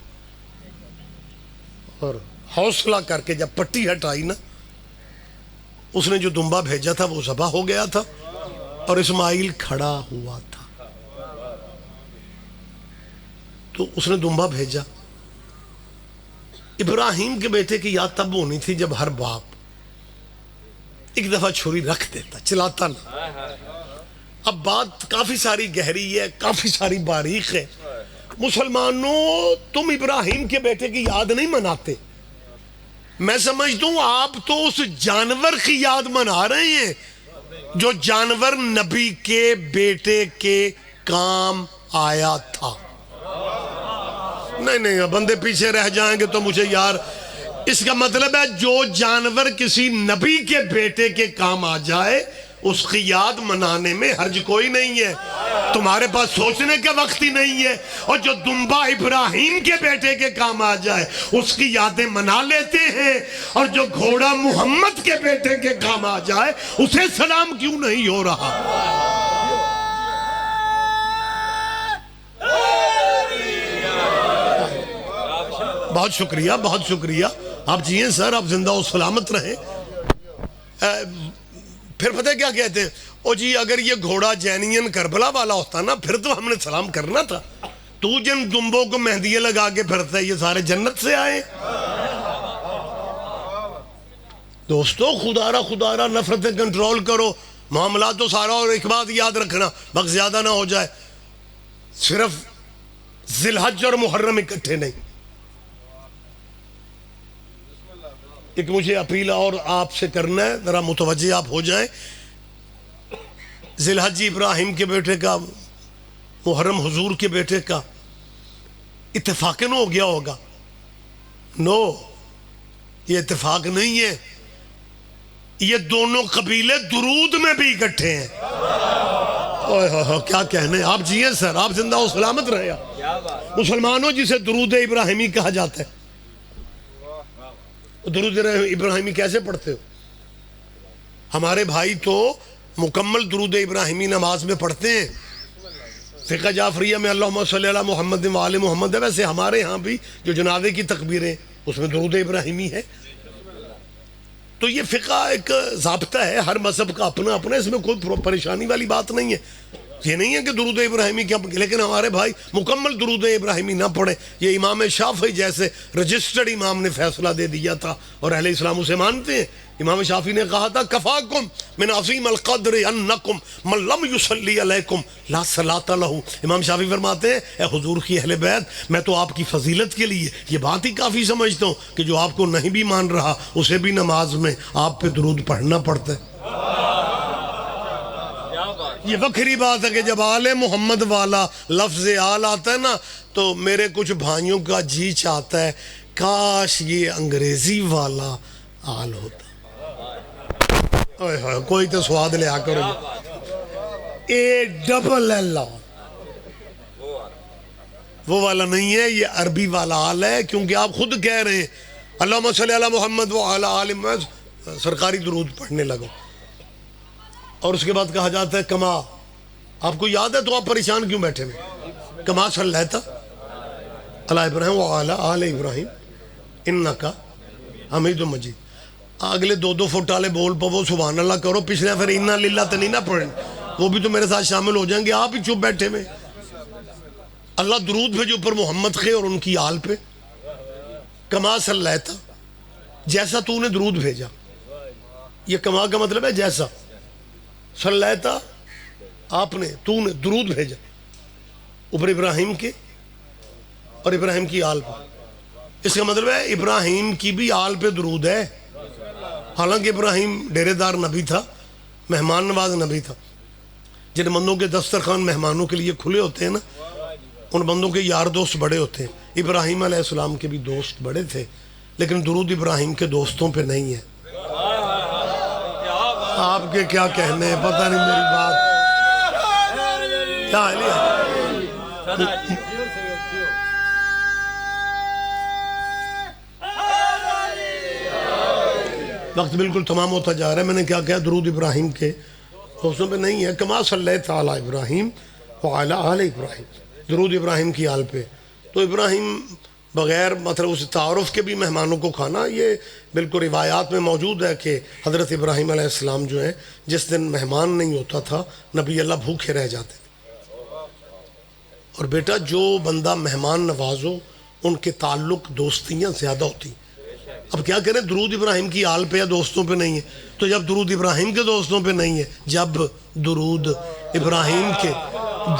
اور حوصلہ کر کے جب پٹی ہٹائی نا، اس نے جو دمبا بھیجا تھا وہ ذبح ہو گیا تھا اور اسماعیل کھڑا ہوا تھا، تو اس نے دمبا بھیجا۔ ابراہیم کے بیٹے کی یاد تب ہونی تھی جب ہر باپ ایک دفعہ چھری رکھ دیتا، چلاتا نہ۔ اب بات کافی ساری گہری ہے، کافی ساری باریک ہے۔ مسلمانوں، تم ابراہیم کے بیٹے کی یاد نہیں مناتے، میں سمجھتا ہوں آپ تو اس جانور کی یاد منا رہے ہیں جو جانور نبی کے بیٹے کے کام آیا تھا۔ نہیں بندے پیچھے رہ جائیں گے تو مجھے یار، اس کا مطلب ہے جو جانور کسی نبی کے بیٹے کے کام آ جائے اس کی یاد منانے میں حرج کوئی نہیں ہے، تمہارے پاس سوچنے کا وقت ہی نہیں ہے۔ اور جو دمبا ابراہیم کے بیٹے کے کام آ جائے اس کی یادیں منا لیتے ہیں، اور جو گھوڑا محمد کے بیٹے کے کام آ جائے اسے سلام کیوں نہیں ہو رہا؟ بہت شکریہ، بہت شکریہ، آپ جیئیں سر، آپ زندہ و سلامت رہیں۔ پھر پتہ کیا کہتے ہیں، او جی اگر یہ گھوڑا جینین کربلا والا ہوتا نا پھر تو ہم نے سلام کرنا تھا، تو جن دمبوں کو مہندیاں لگا کے پھرتا ہے یہ سارے جنت سے آئے۔ دوستو خدا را نفرتیں کنٹرول کرو، معاملات تو سارا، اور ایک بات یاد رکھنا وقت زیادہ نہ ہو جائے، صرف ذی الحج اور محرم اکٹھے نہیں۔ ایک مجھے اپیل اور آپ سے کرنا ہے، ذرا متوجہ آپ ہو جائیں۔ ذی الحج ابراہیم کے بیٹے کا، محرم حضور کے بیٹے کا اتفاقاً ہو گیا ہوگا؟ نو، یہ اتفاق نہیں ہے، یہ دونوں قبیلے درود میں بھی اکٹھے ہیں۔ کیا کہنے، آپ جیئیں سر، آپ زندہ و سلامت رہے۔ مسلمانوں جسے درود ابراہیمی کہا جاتا ہے، درود ابراہیمی کیسے پڑھتے ہو؟ ہمارے بھائی تو مکمل درود ابراہیمی نماز میں پڑھتے ہیں، فقہ جعفریہ میں اللہم صلی علی محمد و آل محمد ہے، ویسے ہمارے ہاں بھی جو جنازے کی تکبیریں اس میں درود ابراہیمی ہے۔ تو یہ فقہ ایک ضابطہ ہے، ہر مذہب کا اپنا اپنا، اس میں کوئی پریشانی والی بات نہیں ہے۔ یہ نہیں ہے کہ درود ابراہیمی کیا، لیکن ہمارے بھائی مکمل درود ابراہیمی نہ پڑھیں۔ یہ امام شافعی جیسے رجسٹرڈ امام نے فیصلہ دے دیا تھا اور اہل اسلام اسے مانتے ہیں۔ امام شافعی نے کہا تھا کفاکم من عظیم القدر انکم من لم یصلی علیکم لا صلاۃ لہ۔ امام شافعی فرماتے ہیں اے حضور کی اہل بیت، میں تو آپ کی فضیلت کے لیے یہ بات ہی کافی سمجھتا ہوں کہ جو آپ کو نہیں بھی مان رہا اسے بھی نماز میں آپ پہ درود پڑھنا پڑتا ہے۔ یہ وکری بات ہے کہ جب آل محمد والا لفظ آل آتا ہے نا تو میرے کچھ بھائیوں کا جی چاہتا ہے کاش یہ انگریزی والا آل ہوتا۔ کوئی تو سواد لیا کرو، اے ڈبل ایل وہ والا نہیں ہے، یہ عربی والا آل ہے، کیونکہ آپ خود کہہ رہے ہیں اللہم صلی علی محمد وعلی آل محمد، سرکاری درود پڑھنے لگو، اور اس کے بعد کہا جاتا ہے کما، آپ کو یاد ہے تو آپ پریشان کیوں بیٹھے ہوئے؟ کما صلیت علی ابراہیم وعلی آل ابراہیم انکا حمید مجید۔ اگلے 2 فٹ والے بول پو سبحان اللہ کرو، پچھلے پھر انا للہ تو نہیں نہ پڑھیں، وہ بھی تو میرے ساتھ شامل ہو جائیں گے، آپ ہی چپ بیٹھے ہوئے۔ اللہ درود بھیجو پر محمد کے اور ان کی آل پہ، کما صلیت، جیسا تو نے درود بھیجا، یہ کما کا مطلب ہے جیسا، صلیت آپ نے، تو نے درود بھیجا اوپر ابراہیم کے اور ابراہیم کی آل پہ، اس کا مطلب ہے ابراہیم کی بھی آل پہ درود ہے۔ حالانکہ ابراہیم ڈیرے دار نبی تھا، مہمان نواز نبی تھا، جن بندوں کے دسترخوان مہمانوں کے لیے کھلے ہوتے ہیں نا، ان بندوں کے یار دوست بڑے ہوتے ہیں۔ ابراہیم علیہ السلام کے بھی دوست بڑے تھے، لیکن درود ابراہیم کے دوستوں پہ نہیں ہے۔ آپ کے کیا کہنے ہیں، پتہ نہیں میری بات کیا ہے۔ وقت بالکل تمام ہوتا جا رہا ہے، میں نے کیا کہا، درود ابراہیم کے دوستوں پہ نہیں ہے، کما صلیت علی ابراہیم وعلی آل ابراہیم، درود ابراہیم کی آل پہ۔ تو ابراہیم بغیر مطلب اس تعارف کے بھی مہمانوں کو کھانا، یہ بالکل روایات میں موجود ہے کہ حضرت ابراہیم علیہ السلام جو ہیں جس دن مہمان نہیں ہوتا تھا نبی اللہ بھوکے رہ جاتے تھے۔ اور بیٹا جو بندہ مہمان نواز ہو ان کے تعلق دوستیاں زیادہ ہوتی ہیں۔ اب کیا کریں، درود ابراہیم کی آل پہ یا دوستوں پہ نہیں ہے، تو جب درود ابراہیم کے دوستوں پہ نہیں ہے، جب درود ابراہیم کے،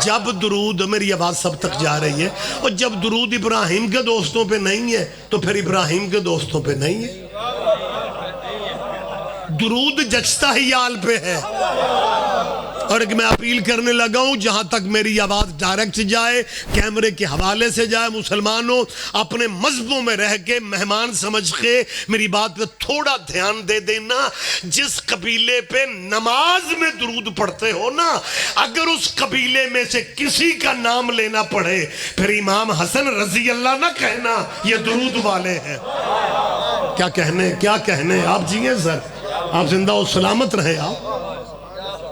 جب درود، میری آواز سب تک جا رہی ہے، اور جب درود ابراہیم کے دوستوں پہ نہیں ہے تو پھر ابراہیم کے دوستوں پہ نہیں ہے۔ درود جچتا ہی آل پہ ہے۔ اور ایک میں اپیل کرنے لگا ہوں، جہاں تک میری آواز ڈائریکٹ جائے، کیمرے کے حوالے سے جائے، مسلمانوں اپنے مذہبوں میں رہ کے مہمان سمجھ کے میری بات پہ تھوڑا دھیان دے دینا۔ جس قبیلے پہ نماز میں درود پڑھتے ہو نا، اگر اس قبیلے میں سے کسی کا نام لینا پڑے پھر امام حسن رضی اللہ نہ کہنا یہ درود والے ہیں۔ کیا کہنے آپ جیئے سر، آپ زندہ و سلامت رہے۔ آپ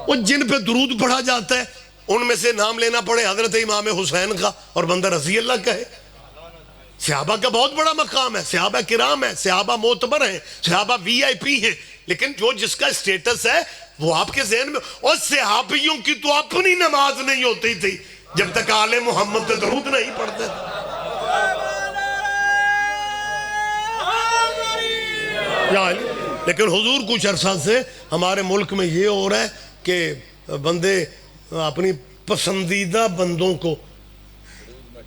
وہ جن پہ درود پڑھا جاتا ہے ان میں سے نام لینا پڑے حضرت امام حسین کا اور بندہ رضی اللہ کہے۔ صحابہ کا بہت بڑا مقام ہے، صحابہ کرام ہیں، صحابہ معتبر ہیں، صحابہ وی آئی پی ہیں، لیکن جو جس کا سٹیٹس ہے وہ آپ کے ذہن میں، اور صحابیوں کی تو اپنی نماز نہیں ہوتی تھی جب تک آل محمد درود نہیں پڑھتے لیکن حضور کچھ عرصہ سے ہمارے ملک میں یہ ہو رہا ہے کہ بندے اپنی پسندیدہ بندوں کو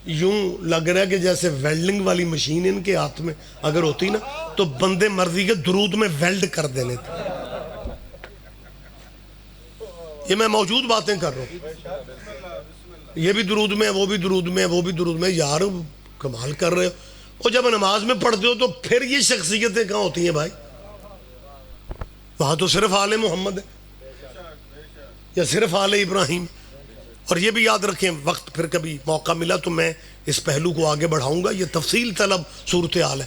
یوں لگ رہا ہے کہ جیسے ویلڈنگ والی مشین ان کے ہاتھ میں اگر ہوتی نا تو بندے مرضی کے درود میں ویلڈ کر دینے تھے۔ یہ میں موجود باتیں کر رہا ہوں، یہ بھی درود میں، وہ بھی درود میں، وہ بھی درود میں۔ یار کمال کر رہے ہو، اور جب نماز میں پڑھتے ہو تو پھر یہ شخصیتیں کہاں ہوتی ہیں بھائی؟ وہاں تو صرف آل محمد ہے یا صرف آل ابراہیم۔ اور یہ بھی یاد رکھیں، وقت پھر کبھی موقع ملا تو میں اس پہلو کو آگے بڑھاؤں گا، یہ تفصیل طلب صورتحال ہے۔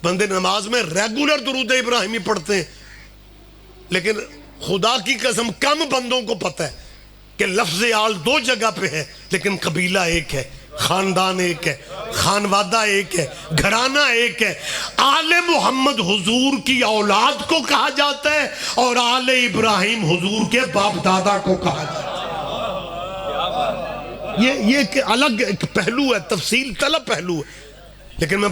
بندے نماز میں ریگولر درود ابراہیمی پڑھتے ہیں، لیکن خدا کی قسم کم بندوں کو پتہ ہے کہ لفظ آل دو جگہ پہ ہے لیکن قبیلہ ایک ہے، خاندان ایک ہے، خانوادہ ایک ہے، گھرانہ ایک ہے۔ آل محمد حضور کی اولاد کو کہا جاتا ہے اور آل ابراہیم حضور کے باپ دادا کو کہا جاتا ہے۔ یہ ایک الگ ایک پہلو ہے، تفصیل طلب پہلو ہے، لیکن میں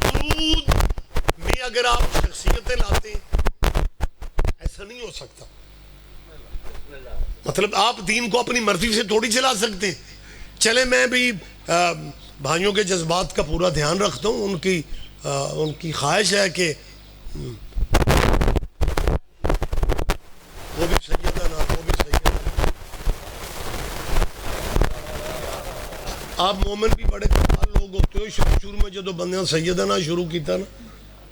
درود میں اگر آپ شخصیتیں لاتے ہیں ایسا نہیں ہو سکتا۔ مطلب آپ دین کو اپنی مرضی سے تھوڑی چلا سکتے ہیں۔ چلے میں بھی بھائیوں کے جذبات کا پورا دھیان رکھتا ہوں، ان کی خواہش ہے کہ وہ بھی سیدنا، وہ بھی سیدنا۔ آپ مومن بھی بڑے کمال لوگ ہوتے ہو، شروع میں جدو بندیاں سیدنا شروع کیتا نا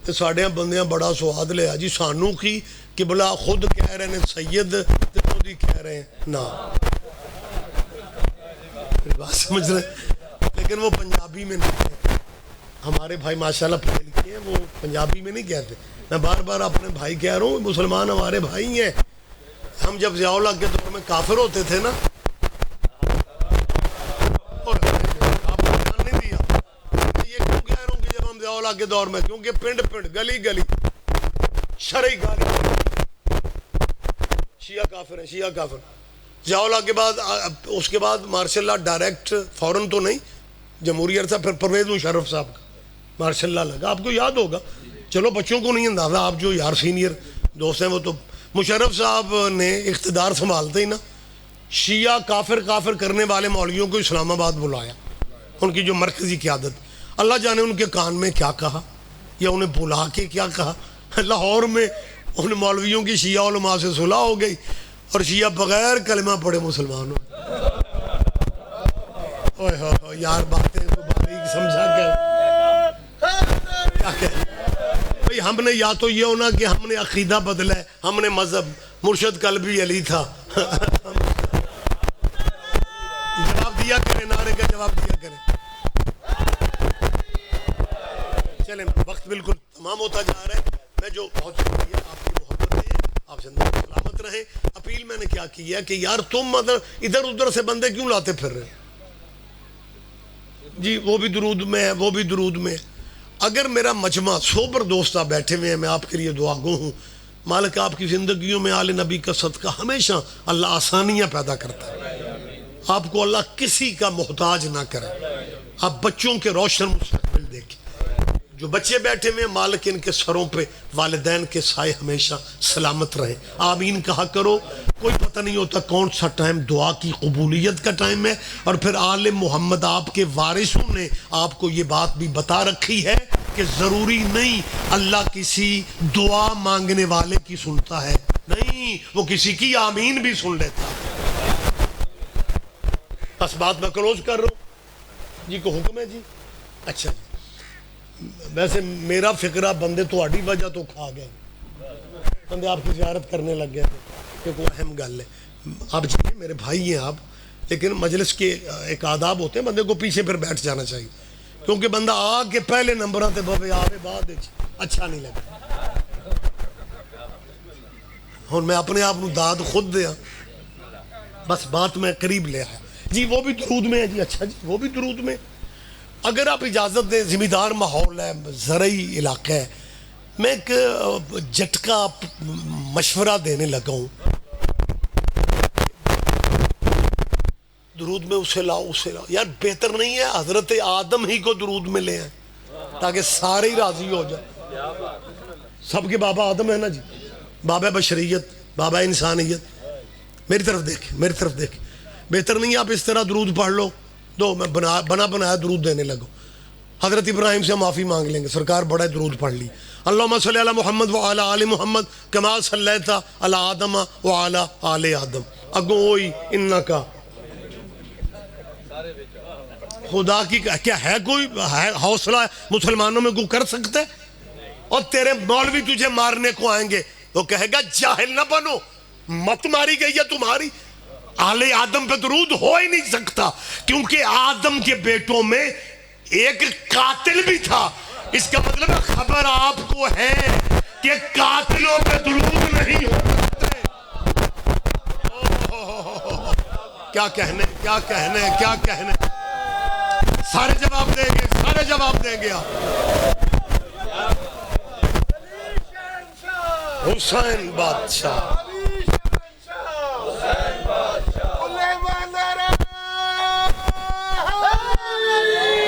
تو ساڑھے بندیاں بڑا سواد لیا جی سانو کی کہ بلا خود کہہ رہے ہیں سید تو خود ہی کہہ رہے ہیں نا، بات سمجھ رہے ہیں؟ لیکن وہ پنجابی میں نہیں کہتے، ہمارے بھائی ماشاءاللہ پڑھے لکھے ہیں، وہ پنجابی میں نہیں کہتے۔ میں بار بار اپنے بھائی کہہ رہا ہوں، مسلمان ہمارے بھائی ہیں۔ ہم جب ضیاء اللہ کے دور میں کافر ہوتے تھے نا، اور آپ کو دھیان نہیں دیا، میں یہ کیوں کہہ رہا ہوں کہ جب ہم ضیاء اللہ کے دور میں، کیونکہ پنڈ پنڈ گلی گلی شرعی گالی شیعہ کافر ہیں، شیعہ کافر۔ ضیاء اللہ کے بعد اس کے بعد مارشل اللہ ڈائریکٹ فوراً تو نہیں، جمہوریت تھا، پھر پرویز مشرف صاحب کا مارشل اللہ لگا، آپ کو یاد ہوگا، چلو بچوں کو نہیں اندازہ، آپ جو یار سینئر دوست ہیں وہ تو، مشرف صاحب نے اقتدار سنبھالتے ہی نا شیعہ کافر کافر کرنے والے مولویوں کو اسلام آباد بلایا، ان کی جو مرکزی قیادت، اللہ جانے ان کے کان میں کیا کہا یا انہیں بلا کے کیا کہا۔ لاہور میں ان مولویوں کی شیعہ علماء سے صلح ہو گئی اور شیعہ بغیر کلمہ پڑھے مسلمان ہو۔ اوہ اوہ یار باتیں تو باریک سمجھا کیا کہ بھئی ہم نے یا تو یہ ہونا کہ ہم نے عقیدہ بدلا ہے، ہم نے مذہب، مرشد قلبی علی تھا۔ جواب دیا کریں، نعرے کا جواب دیا کریں۔ چلیں وقت بالکل تمام ہوتا جا رہا ہے، میں جو بہت شکریہ آپ کی محبت ہے، آپ زندگی سلامت رہیں۔ اپیل میں نے کیا کی ہے کہ یار تم ادھر ادھر سے بندے کیوں لاتے پھر رہے جی، وہ بھی درود میں ہے، وہ بھی درود میں ہے۔ اگر میرا مجمع سوبر دوست آپ بیٹھے ہوئے ہیں، میں آپ کے لیے دعا گو ہوں، مالک آپ کی زندگیوں میں آل نبی کا صدقہ ہمیشہ اللہ آسانیاں پیدا کرتا ہے، آپ کو اللہ کسی کا محتاج نہ کرے، آپ بچوں کے روشن مستقبل دیکھیں۔ جو بچے بیٹھے ہوئے ہیں مالک ان کے سروں پہ والدین کے سائے ہمیشہ سلامت رہے، آمین کہا کرو۔ کوئی پتہ نہیں ہوتا کون سا ٹائم دعا کی قبولیت کا ٹائم ہے، اور پھر آل محمد آپ کے وارثوں نے آپ کو یہ بات بھی بتا رکھی ہے کہ ضروری نہیں اللہ کسی دعا مانگنے والے کی سنتا ہے، نہیں، وہ کسی کی آمین بھی سن لیتا ہے۔ بس بات میں کلوز کر رہا ہوں جی، کو حکم ہے جی؟ اچھا جی، ویسے میرا فکرہ بندے تو آڑی وجہ تو کھا گئے، بندے آپ کی زیارت کرنے لگ گئے کہ کوئی اہم گل ہے۔ آپ جی میرے بھائی ہیں آپ، لیکن مجلس کے ایک آداب ہوتے ہیں، بندے کو پیچھے پھر بیٹھ جانا چاہیے، کیونکہ بندہ آ کے پہلے نمبروں تے بابے آوے بعد اچھا نہیں لگا۔ اور میں اپنے آپ داد خود دیا، بس بات میں قریب لے آیا جی۔ وہ بھی درود میں ہے جی، اچھا جی، وہ بھی درود میں۔ اگر آپ اجازت دیں، ذمہ دار ماحول ہے، زرعی علاقہ ہے، میں ایک جھٹکا مشورہ دینے لگا ہوں، درود میں اسے لاؤ اسے لاؤ، یار بہتر نہیں ہے حضرت آدم ہی کو درود میں لے آئیں تاکہ سارے ہی راضی ہو جائیں؟ سب کے بابا آدم ہے نا جی، بابا بشریت، بابا انسانیت۔ میری طرف دیکھ، میری طرف دیکھ، بہتر نہیں ہے آپ اس طرح درود پڑھ لو، دو میں بنا بنایا درود دینے لگو۔ حضرت ابراہیم سے معافی مانگ لیں گے، سرکار بڑا درود پڑھ لی، اللہم صلی علی محمد وعلی آل محمد کما صلیت علی آدم وعلی آل آدم، اگوں ہوئی انکا۔ خدا کی کیا ہے کوئی حوصلہ مسلمانوں میں کو کر سکتے؟ اور تیرے مولوی تجھے مارنے کو آئیں گے، وہ کہے گا جاہل نہ بنو، مت ماری گئی ہے تمہاری، آل آدم پہ درود ہو ہی نہیں سکتا، کیونکہ آدم کے بیٹوں میں ایک قاتل بھی تھا. اس کا مطلب خبر آپ کو ہے کہ قاتلوں پہ درود نہیں ہوتے. کیا کہنے کیا کہنے کیا کہنے. سارے جواب دیں گے, سارے جواب دیں گے. حسین بادشاہ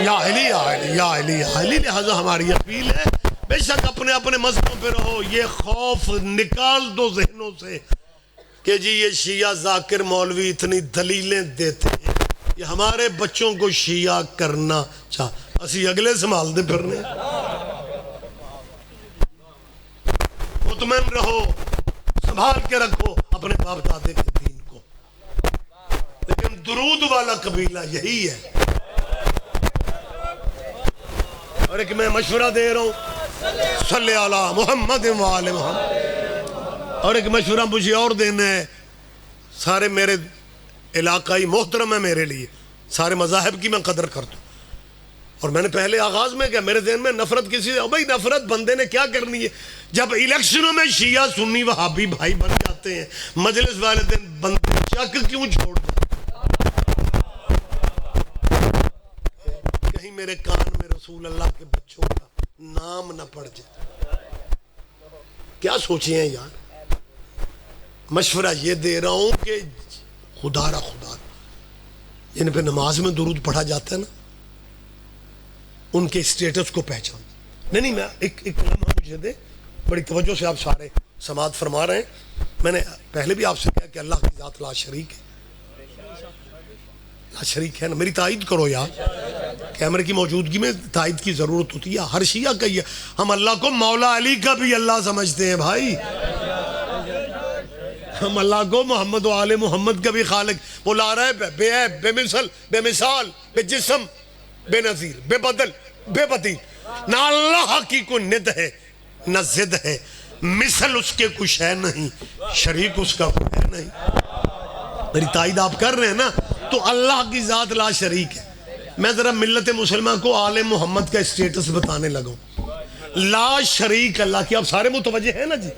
یا علی یا علی یا علی یا علی. لہذا ہماری اپیل ہے بے شک اپنے اپنے مذہبوں پہ رہو. یہ خوف نکال دو ذہنوں سے کہ جی یہ شیعہ ذاکر مولوی اتنی دلیلیں دیتے ہیں, یہ ہمارے بچوں کو شیعہ کرنا اسی اگلے سنبھال دے پھرنے. مطمئن رہو, سنبھال کے رکھو اپنے باپ دادے کے دین کو. لیکن درود والا قبیلہ یہی ہے. اور ایک میں مشورہ دے رہا ہوں, صلی علی محمد و آل محمد. اور ایک مشورہ مجھے اور دینا ہے, سارے میرے علاقائی محترم ہے میرے لیے, سارے مذاہب کی میں قدر کرتا ہوں. اور میں نے پہلے آغاز میں کیا, میرے ذہن میں نفرت کسی سے, بھائی نفرت بندے نے کیا کرنی ہے جب الیکشنوں میں شیعہ سنی وہابی بھائی بن جاتے ہیں, مجلس والے دن بندے چک کیوں چھوڑ دیں. کہیں میرے کان میں رسول اللہ کے بچوں کا نام نہ پڑ جائے. کیا سوچے ہیں یار. مشورہ یہ دے رہا ہوں کہ خدا را خدا جن پہ نماز میں درود پڑھا جاتا ہے نا, ان کے اسٹیٹس کو پہچان. نہیں میں ایک لمحہ مجھے دے, بڑی توجہ سے آپ سارے سماعت فرما رہے ہیں. میں نے پہلے بھی آپ سے کہا کہ اللہ کی ذات لا شریک ہے, لا شریک ہے نا. میری تائید کرو یار, کیمرے کی موجودگی میں تائید کی ضرورت ہوتی ہے. ہر شیعہ کا یہ, ہم اللہ کو مولا علی کا بھی اللہ سمجھتے ہیں بھائی. ہم اللہ کو محمد و آل محمد کا بھی خالق. وہ لا رہا ہے بے عیب, بے مثل, بے مثال, بے جسم, بے نظیر, بے بدل, بے بدیل. نہ اللہ کی کوئی ند ہے نہ ضد ہے, مثل اس کے کچھ ہے نہیں, شریک اس کا کوئی ہے نہیں. میری تائید آپ کر رہے ہیں نا, تو اللہ کی ذات لا شریک ہے. میں ذرا ملت مسلمہ کو آل محمد کا اسٹیٹس بتانے لگا. لا شریک اللہ کی, آپ سارے متوجہ ہیں نا جی.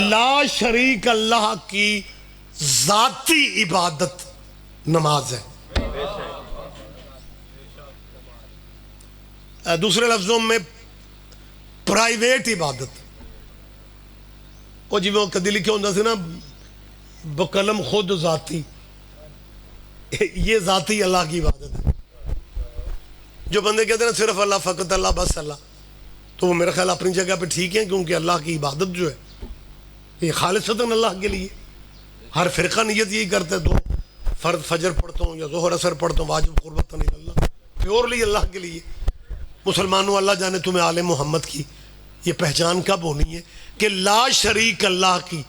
لا شریک اللہ کی ذاتی عبادت نماز ہے. دوسرے لفظوں میں پرائیویٹ عبادت. وہ جی وہ کدی لکھے ہوتا سے نا بقلم خود ذاتی, یہ ذاتی اللہ کی عبادت ہے. جو بندے کہتے ہیں نا صرف اللہ, فقط اللہ, بس اللہ, تو وہ میرا خیال اپنی جگہ پہ ٹھیک ہے, کیونکہ اللہ کی عبادت جو ہے یہ خالصتاً اللہ کے لیے. ہر فرقہ نیت یہی کرتا ہے, 2 فرض فجر پڑھتا ہوں یا ظہر اثر پڑھتا ہوں, واجب قربتاً اللہ, پیورلی اللہ کے لیے. مسلمانوں اللہ جانے تمہیں آل محمد کی یہ پہچان کب ہونی ہے کہ لا شریک اللہ کی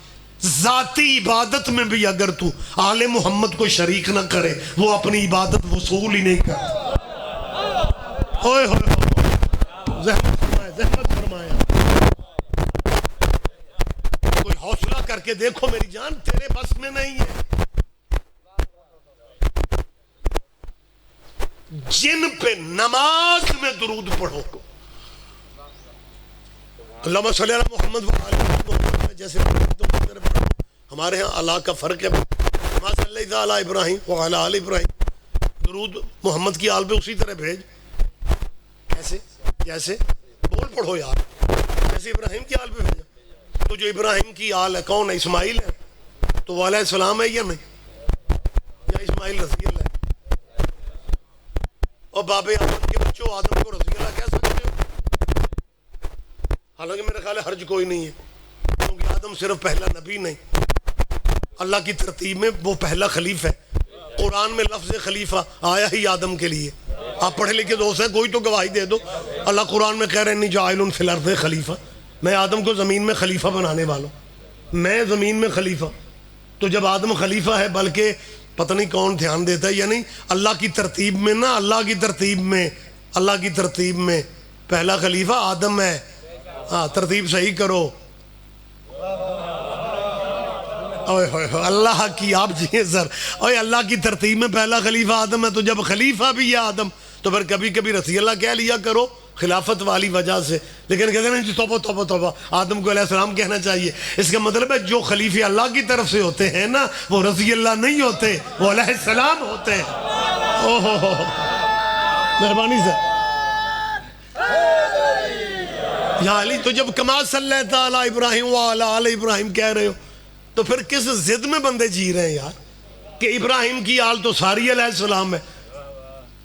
ذاتی عبادت میں بھی اگر تو آل محمد کو شریک نہ کرے, وہ اپنی عبادت وصول ہی نہیں کرتا. ہوئے ہوئے زحمت فرمائے, زحمت فرمائے. کوئی حوصلہ کر کے دیکھو میری جان, تیرے بس میں نہیں ہے. جن پہ نماز میں درود پڑھو, اللہم صلی علی محمد و آل محمد, جیسے پڑھو. ہمارے ہاں اللہ کا فرق ہے. نماز صلی اللہ علی ابراہیم و علی آل ابراہیم, درود محمد کی آل پہ اسی طرح بھیج. کیسے جیسے بول پڑھو یار, جیسے ابراہیم کی آل پہ بھیجا. تو جو ابراہیم کی آل ہے کون ہے؟ اسماعیل ہے, تو وہ علیہ السلام ہے یا نہیں, یا اسماعیل رضی اللہ ہے. اور باب آدم کے بچوں آدم کو رضی اللہ کہہ سکتے ہو؟ حالانکہ میرا خیال ہے حرج کوئی نہیں ہے, کیونکہ آدم صرف پہلا نبی نہیں, اللہ کی ترتیب میں وہ پہلا خلیفہ ہے. قرآن میں لفظ خلیفہ آیا ہی آدم کے لیے. آپ پڑھے لکھے دوست ہیں, کوئی تو گواہی دے دو. اللہ قرآن میں کہہ رہے ہیں انی جاعل فی الارض خلیفہ, میں آدم کو زمین میں خلیفہ بنانے والا ہوں, میں زمین میں خلیفہ. تو جب آدم خلیفہ ہے, بلکہ پتہ نہیں کون دھیان دیتا ہے یا نہیں, اللہ کی ترتیب میں نا, اللہ کی ترتیب میں پہلا خلیفہ آدم ہے. ہاں ترتیب صحیح کرو. اوئے ہوئے ہوئے، اللہ کی آپ جی سر، اوئے اللہ کی ترتیب میں پہلا خلیفہ آدم ہے، تو جب خلیفہ بھی ہے آدم تو پھر کبھی کبھی رضی اللہ کہہ لیا کرو خلافت والی وجہ سے. لیکن کہتے ہیں جی توبہ توبہ توبہ، آدم کو علیہ السلام کہنا چاہیے. اس کا مطلب ہے جو خلیفے اللہ کی طرف سے ہوتے ہیں نا وہ رضی اللہ نہیں ہوتے، وہ علیہ السلام ہوتے ہیں. اوہ مہربانی سے یا علی، تو جب کما صلی اللہ تعالی ابراہیم وعلی آل ابراہیم کہہ رہے ہو تو پھر کس ضد میں بندے جی رہے ہیں یار؟ کہ ابراہیم کی آل تو ساری علیہ السلام ہے،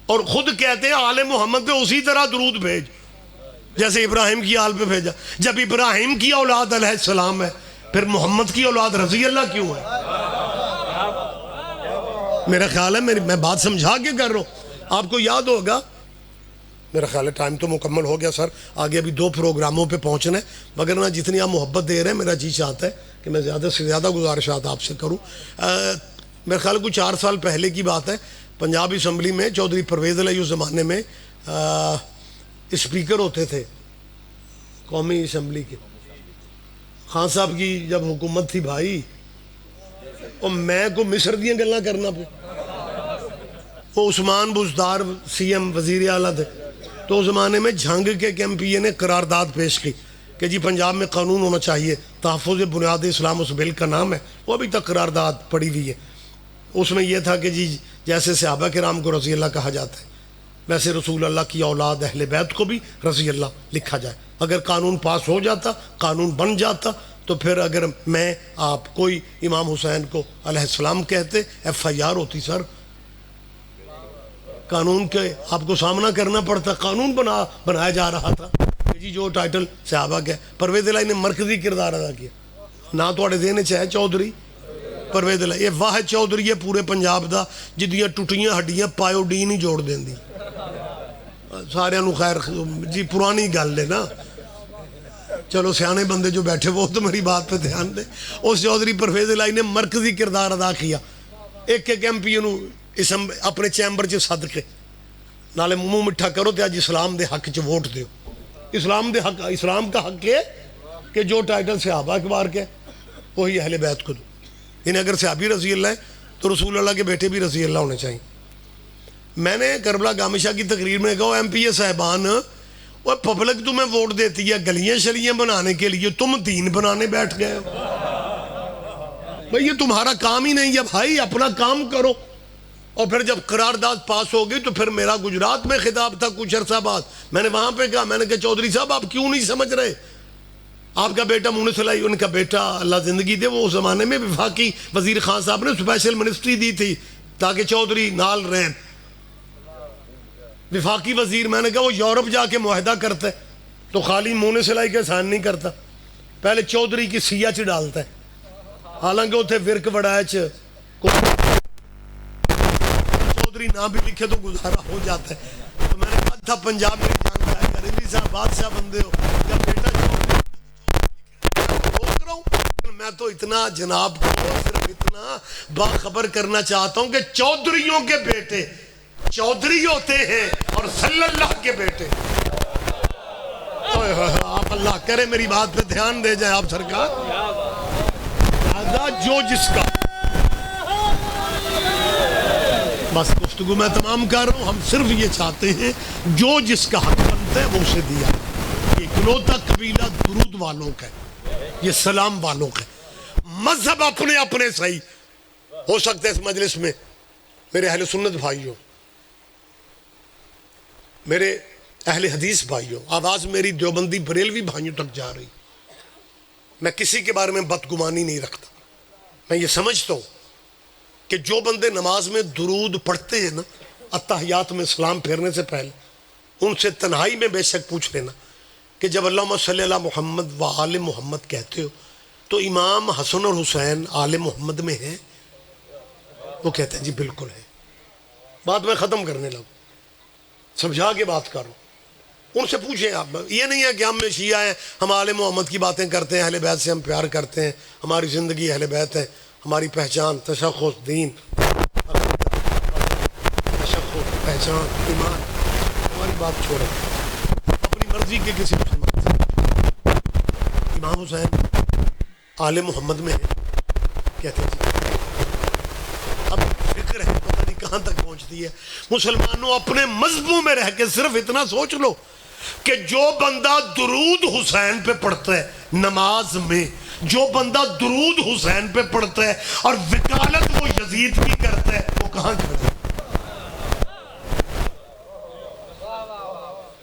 اور خود کہتے ہیں آل محمد پہ اسی طرح درود بھیج جیسے ابراہیم کی آل پہ بھیجا. جب ابراہیم کی اولاد علیہ السلام ہے پھر محمد کی اولاد رضی اللہ کیوں ہے؟ میرا خیال ہے میں بات سمجھا کے کر رہا ہوں. آپ کو یاد ہوگا، میرا خیال ہے ٹائم تو مکمل ہو گیا سر، آگے ابھی 2 پروگراموں پہ پہنچنا ہے، مگر نہ جتنی آپ محبت دے رہے ہیں میرا جی چاہتا ہے کہ میں زیادہ سے زیادہ گزارشات آپ سے کروں. میرا خیال ہے کچھ 4 سال پہلے کی بات ہے، پنجاب اسمبلی میں چودھری پرویز علیہ اس زمانے میں اسپیکر ہوتے تھے قومی اسمبلی کے. خان صاحب کی جب حکومت تھی بھائی، اور میں کو مصر دیاں گلاں کرنا پہ، وہ عثمان بزدار سی ایم وزیر اعلیٰ تھے، تو اس زمانے میں جھنگ کے ایک ایم پی اے نے قرارداد پیش کی کہ جی پنجاب میں قانون ہونا چاہیے، تحفظ بنیاد اسلام اس بل کا نام ہے، وہ ابھی تک قرارداد پڑی ہوئی ہے. اس میں یہ تھا کہ جی جیسے صحابہ کرام کو رضی اللہ کہا جاتا ہے ویسے رسول اللہ کی اولاد اہل بیت کو بھی رضی اللہ لکھا جائے. اگر قانون پاس ہو جاتا، قانون بن جاتا، تو پھر اگر میں آپ کوئی امام حسین کو علیہ السلام کہتے FIR ہوتی سر. قانون کے آپ کو سامنا کرنا پڑتا، قانون بنایا جا رہا تھا کہ جی جو ٹائٹل صحابہ کا. پرویز الہی نے مرکزی کردار ادا کیا. نہ تھوڑے ذہن چ ہے چودھری پرویز الہی، یہ واحد چودھری ہے پورے پنجاب دا جدیاں ٹوٹیاں ہڈیاں پایوڈین ہی جوڑ دیندی. سارے نو خیر جی پرانی گل ہے نا، چلو سیانے بندے جو بیٹھے وہ تو میری بات پہ دھیان دیں. اس چودھری پرویز الہی نے مرکزی کردار ادا کیا. ایک ایم پی نو اپنے چیمبر چ سد کے نالے منہ مٹھا کرو تے اج اسلام دے حق چ ووٹ دیو. اسلام کا حق ہے کہ جو ٹائٹل صحابہ اکبار کے وہی اہل بیت کو دو. یعنی اگر صحابی رضی اللہ ہے تو رسول اللہ کے بیٹے بھی رضی اللہ ہونے چاہیے. میں نے کربلا گامشہ کی تقریر میں کہا ایم پی اے صاحبان، وہ پبلک تمہیں ووٹ دیتی ہے گلیاں شلیاں بنانے کے لیے، تم دین بنانے بیٹھ گئے ہو. بھئی یہ تمہارا کام ہی نہیں ہے بھائی، اپنا کام کرو. اور پھر جب قرارداد پاس ہو گئی تو پھر میرا گجرات میں خطاب تھا کچھ عرصہ بعد، میں نے وہاں پہ کہا، میں نے کہا چودھری صاحب آپ کیوں نہیں سمجھ رہے؟ آپ کا بیٹا مونس الہی، ان کا بیٹا اللہ زندگی دے، وہ اس زمانے میں وفاقی وزیر خان صاحب نے اسپیشل منسٹری دی تھی تاکہ چودھری نال رہیں. وفاقی وزیر، میں نے کہا وہ یورپ جا کے معاہدہ کرتا ہے تو خالی مونس الہی کے سائن نہیں کرتا، پہلے چودھری کی سیاہ چ ڈالتا ہے. حالانکہ اتنے ورک وڑائے چودھری نہ بھی لکھے تو گزارا ہو جاتا ہے. تو میں نے کہا تھا پنجاب میں جان رہا ہے رضوی صاحب بادشاہ بندے ہو، جب بیٹا روک رہا ہوں. میں تو اتنا جناب کو صرف اتنا باخبر کرنا چاہتا ہوں کہ چودھریوں کے بیٹے چودھری ہوتے ہیں اور صلی اللہ کے بیٹے. آپ اللہ کرے میری بات پہ دھیان دے جائیں آپ سرکار. جو جس کا بس گفتگو میں تمام کر رہا ہوں، ہم صرف یہ چاہتے ہیں جو جس کا حق بنتا ہے وہ اسے دیا. یہ اکلوتا قبیلہ درود والوں کا ہے، یہ سلام والوں کا ہے. مذہب اپنے اپنے صحیح ہو سکتے ہیں. اس مجلس میں میرے اہل سنت بھائیوں، میرے اہل حدیث بھائیوں، آواز میری دیوبندی بریلوی بھائیوں تک جا رہی. میں کسی کے بارے میں بدگمانی نہیں رکھتا. میں یہ سمجھتا ہوں کہ جو بندے نماز میں درود پڑھتے ہیں نا، اتحیات میں سلام پھیرنے سے پہلے، ان سے تنہائی میں بے شک پوچھ لینا کہ جب اللہم صلی اللہ محمد و آل محمد کہتے ہو تو امام حسن اور حسین آل محمد میں ہیں؟ وہ کہتے ہیں جی بالکل ہے. بات میں ختم کرنے لگوں، سمجھا کے بات کروں. ان سے پوچھیں آپ. یہ نہیں ہے کہ ہم میں شیعہ ہیں، ہم آل محمد کی باتیں کرتے ہیں، اہل بیت سے ہم پیار کرتے ہیں، ہماری زندگی اہل بیت ہے، ہماری پہچان تشخص دین، تشخص پہچان ایمان، ہماری بات چھوڑیں. اپنی مرضی کے کسی مسلمان سے امام حسین آل محمد میں ہے کہتے ہیں اب فکر ہے پتہ نہیں کہاں تک پہنچتی ہے. مسلمانوں اپنے مذہبوں میں رہ کے صرف اتنا سوچ لو کہ جو بندہ درود حسین پہ پڑھتا ہے نماز میں، جو بندہ درود حسین پہ پڑھتا ہے اور وکالت وہ یزید کی کرتا ہے، وہ کہاں کرتا ہے؟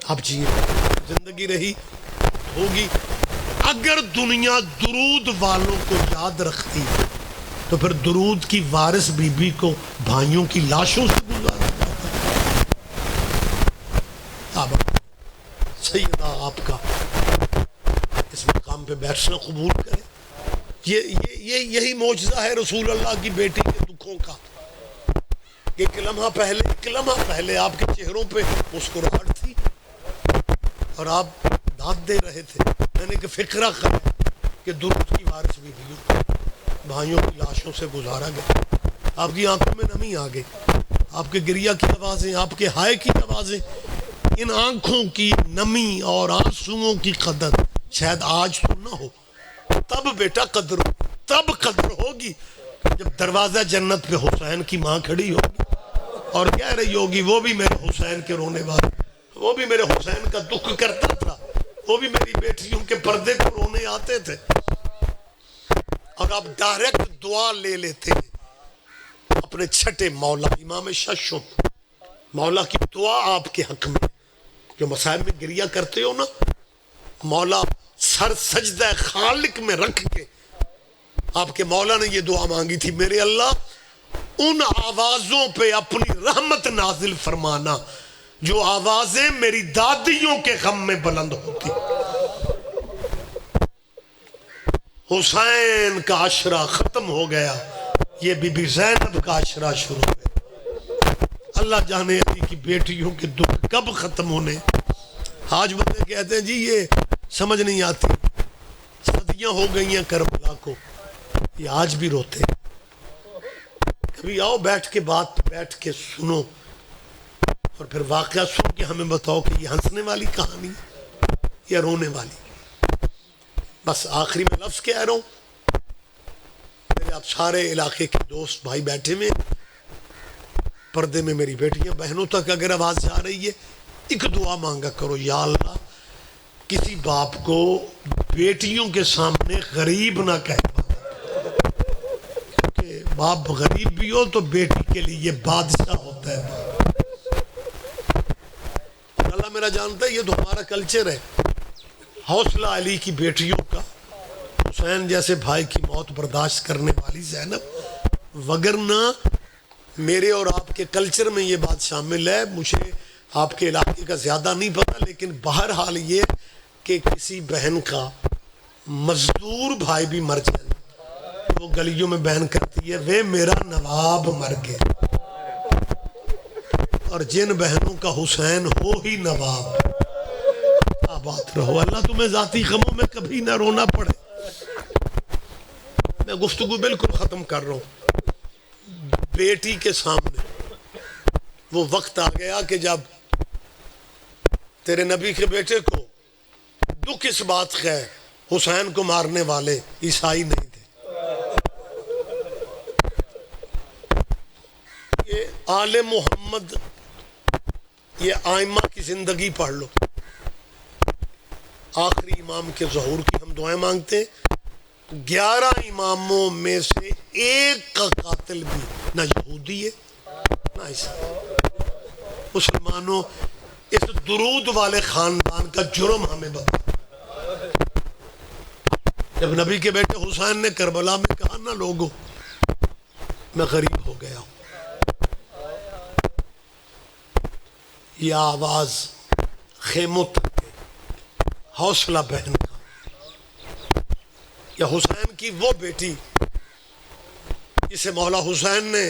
اب جی زندگی رہی ہوگی. اگر دنیا درود والوں کو یاد رکھتی تو پھر درود کی وارث بی بی کو بھائیوں کی لاشوں سے گزارا جاتا. اب سیدہ آپ کا اس مقام پہ بیٹھنا قبول کرے. یہی معجزہ ہے رسول اللہ کی بیٹی کے دکھوں کا. ایک لمحہ پہلے آپ کے چہروں پہ مسکراہٹ تھی اور آپ داد دے رہے تھے. میں نے کہ فکرہ کرا کہ درود کی وارث بھی بھائیوں کی لاشوں سے گزارا گیا. آپ کی آنکھوں میں نمی آ گئی. آپ کے گریہ کی آوازیں، آپ کے ہائے کی آوازیں، ان آنکھوں کی نمی اور آنسوؤں کی قدر شاید آج تو نہ ہو. تب بیٹا قدر ہو، تب قدر ہوگی جب دروازہ جنت پہ حسین کی ماں کھڑی ہوگی اور کہہ رہی ہوگی وہ بھی میرے حسین کے رونے والے، وہ بھی میرے حسین کا دکھ کرتا تھا، وہ بھی میری بیٹیوں کے پردے کو رونے آتے تھے. اور آپ ڈائریکٹ دعا لے لیتے ہیں اپنے چھٹے مولا امام ششم مولا کی دعا آپ کے حق میں. جو مصائب میں گریہ کرتے ہو نا، مولا سر سجدہ خالق میں رکھ کے آپ کے مولا نے یہ دعا مانگی تھی، میرے اللہ ان آوازوں پہ اپنی رحمت نازل فرمانا جو آوازیں میری دادیوں کے غم میں بلند ہوتی. حسین کا عشرہ ختم ہو گیا، یہ بی بی زینب کا عشرہ شروع ہے. اللہ جانے علی کی بیٹیوں کے دکھ کب ختم ہونے. آج بندے کہتے ہیں جی یہ سمجھ نہیں آتی، صدیاں ہو گئی ہیں کربلا کو، یہ آج بھی روتے ہیں. کبھی آؤ بیٹھ کے سنو اور پھر واقعہ سن کے ہمیں بتاؤ کہ یہ ہنسنے والی کہانی یا رونے والی. بس آخری میں لفظ کہہ رہا ہوں، میرے آپ سارے علاقے کے دوست بھائی بیٹھے ہوئے، پردے میں میری بیٹیاں بہنوں تک اگر آواز جا رہی ہے، ایک دعا مانگا کرو، یا اللہ کسی باپ کو بیٹیوں کے سامنے غریب نہ کہہ پاتا، کیونکہ باپ غریب بھی ہو تو بیٹی کے لیے یہ بادشاہ ہوتا ہے. اللہ میرا جانتا ہے یہ تو ہمارا کلچر ہے. حوصلہ علی کی بیٹیوں کا، حسین جیسے بھائی کی موت برداشت کرنے والی زینب، وگرنہ میرے اور آپ کے کلچر میں یہ بات شامل ہے. مجھے آپ کے علاقے کا زیادہ نہیں پتا، لیکن بہرحال یہ کہ کسی بہن کا مزدور بھائی بھی مر جائے وہ گلیوں میں بیان کرتی ہے وہ میرا نواب مر گیا. اور جن بہنوں کا حسین ہو ہی نواب، آباد رہو. اللہ تمہیں ذاتی غموں میں کبھی نہ رونا پڑے. میں گفتگو بالکل ختم کر رہا ہوں. بیٹی کے سامنے وہ وقت آ گیا کہ جب تیرے نبی کے بیٹے کو دکھ اس بات کا ہے حسین کو مارنے والے عیسائی نہیں تھے. یہ آل محمد، یہ آئمہ کی زندگی پڑھ لو. آخری امام کے ظہور کی ہم دعائیں مانگتے ہیں. 11 اماموں میں سے ایک کا قاتل بھی نہ یہودی ہے نہ عیسائی. مسلمانوں اس درود والے خاندان کا جرم ہمیں بتا. جب نبی کے بیٹے حسین نے کربلا میں کہا نا لوگوں میں غریب ہو گیا ہوں، یہ آواز خیموں تک گئی. حوصلہ بہن کا، یا حسین کی وہ بیٹی جسے مولا حسین نے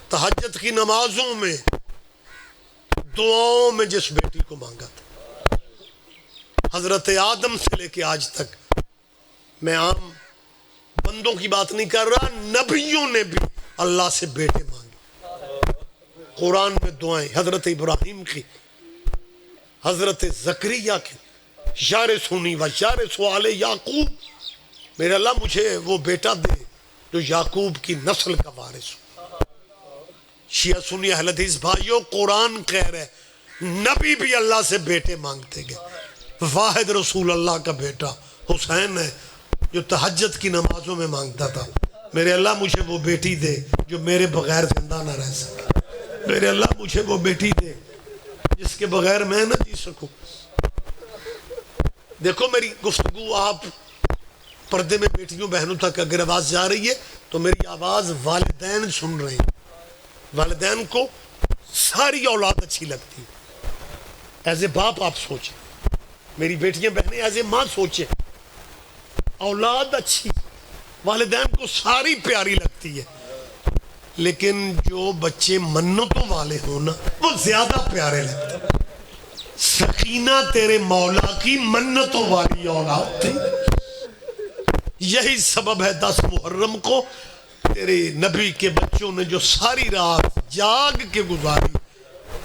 تہجد کی نمازوں میں دعاؤں میں جس بیٹی کو مانگا تھا. حضرت آدم سے لے کے آج تک، میں عام بندوں کی بات نہیں کر رہا، نبیوں نے بھی اللہ سے بیٹے مانگے. قرآن میں دعائیں حضرت ابراہیم کی، حضرت زکریا کی، یارثونی و یارث آل یعقوب، میرے اللہ مجھے وہ بیٹا دے جو یعقوب کی نسل کا وارث ہو۔ شیعہ سنی اہل حدیث بھائیوں، قرآن کہہ رہے نبی بھی اللہ سے بیٹے مانگتے گئے۔ واحد رسول اللہ کا بیٹا حسین ہے جو تہجد کی نمازوں میں مانگتا تھا، میرے اللہ مجھے وہ بیٹی دے جو میرے بغیر زندہ نہ رہ سکے، میرے اللہ مجھے وہ بیٹی دے جس کے بغیر میں نہ جی سکوں۔ دیکھو میری گفتگو آپ پردے میں بیٹیوں بہنوں تک اگر آواز جا رہی ہے تو میری آواز والدین سن رہے ہیں۔ والدین کو ساری اولاد اچھی لگتی ہے، ایز اے باپ آپ سوچیں، میری بیٹیاں بہنیں ایز اے ماں سوچیں، اولاد اچھی والدین کو ساری پیاری لگتی ہے، لیکن جو بچے منتوں والے ہوں نا وہ زیادہ پیارے لگتے ہیں۔ سکینہ تیرے مولا کی منتوں والی اولاد تھی، یہی سبب ہے 10 محرم کو تیرے نبی کے بچوں نے جو ساری رات جاگ کے گزاری،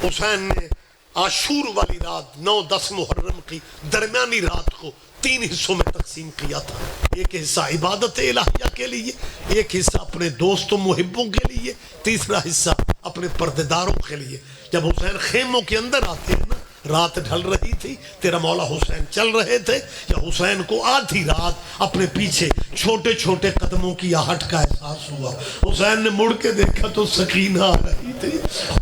حسین نے عاشور والی رات 9-10 محرم کی درمیانی رات کو 3 حصوں میں تقسیم کیا تھا۔ ایک حصہ عبادت الہیہ کے لیے، ایک حصہ اپنے دوستوں محبوں کے لیے، تیسرا حصہ اپنے پردیداروں کے لیے۔ جب حسین خیموں کے اندر آتے ہیں نا، رات ڈھل رہی تھی، تیرا مولا حسین چل رہے تھے، یا حسین کو آدھی رات اپنے پیچھے چھوٹے چھوٹے قدموں کی آہٹ کا احساس ہوا۔ حسین نے مڑ کے دیکھا تو سکینہ آ رہی تھی۔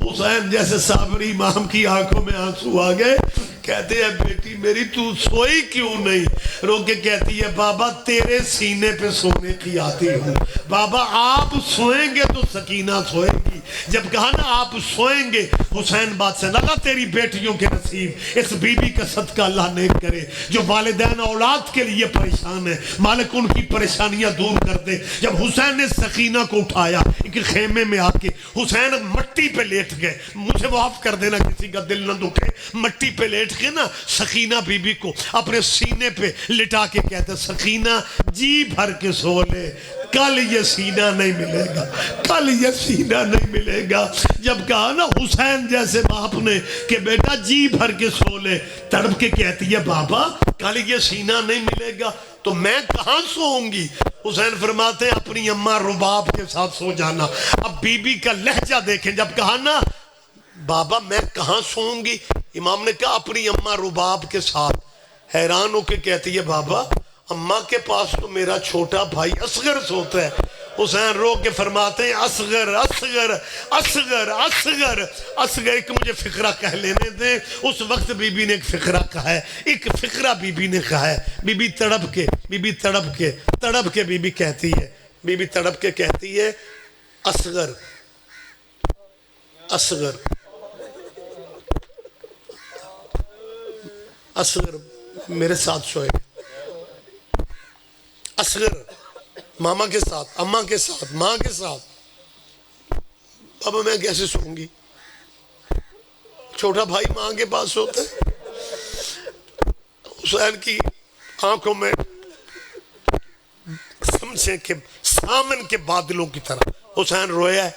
حسین جیسے صابری امام کی آنکھوں میں آنسو آ گئے، کہتے ہیں بیٹی میری تو سوئی کیوں نہیں؟ رو کے کہتی ہے بابا تیرے سینے پہ سونے کی آتی ہوں، بابا آپ سوئیں گے تو سکینہ سوئے گی۔ جب کہا نا آپ سوئیں گے، حسین بات سے لگا تیری بیٹیوں کے نصیب اس بی بی کا صدقہ اللہ نیک کرے، جو والدین اولاد کے لیے پریشان ہے، مالک ان کی پریشانیاں دور کر دے۔ جب حسین نے سکینہ کو اٹھایا ایک خیمے میں آ کے، حسین مٹی پہ لیٹ گئے، مجھے معاف کر دینا کسی کا دل نہ دکھے، مٹی پہ لیٹ کے نا سکینہ بی بی کو اپنے سینے پہ لٹا کے کہتے سکینہ جی بھر کے سو لے، کل یہ سینہ نہیں ملے گا، کل یہ سینہ نہیں ملے گا۔ جب کہا نا حسین جیسے باپ نے کہ بیٹا جی بھر کے سو لے، تڑپ کے کہتی ہے بابا کل یہ سینہ نہیں ملے گا تو میں کہاں سوؤں گی؟ حسین فرماتے ہیں اپنی اماں رباب کے ساتھ سو جانا۔ اب بی بی کا لہجہ دیکھیں، جب کہا نا بابا میں کہاں سوؤں گی، امام نے کہا اپنی اماں رباب کے ساتھ۔ حیران ہو کے کہتی ہے بابا اماں کے پاس تو میرا چھوٹا بھائی اصغر سوتا ہے۔ حسین رو کے فرماتے ہیں اصغر اصغر اصغر اصغر اصغر۔ ایک مجھے فقرہ کہہ لینے دیں، اس وقت بی بی نے ایک فقرہ کہا ہے، ایک فقرہ بی بی نے کہا ہے۔ بی بی تڑپ کے بی بی کہتی ہے، بی بی تڑپ کے کہتی ہے اصغر اصغر اصغر میرے ساتھ سوئے، اصغر ماما کے ساتھ، اماں کے ساتھ، ماں کے ساتھ۔ بابا میں کیسے سوؤں گی؟ چھوٹا بھائی ماں کے پاس سوتا ہے۔ حسین کی آنکھوں میں سمجھیں کہ سامن کے بادلوں کی طرح حسین رویا ہے،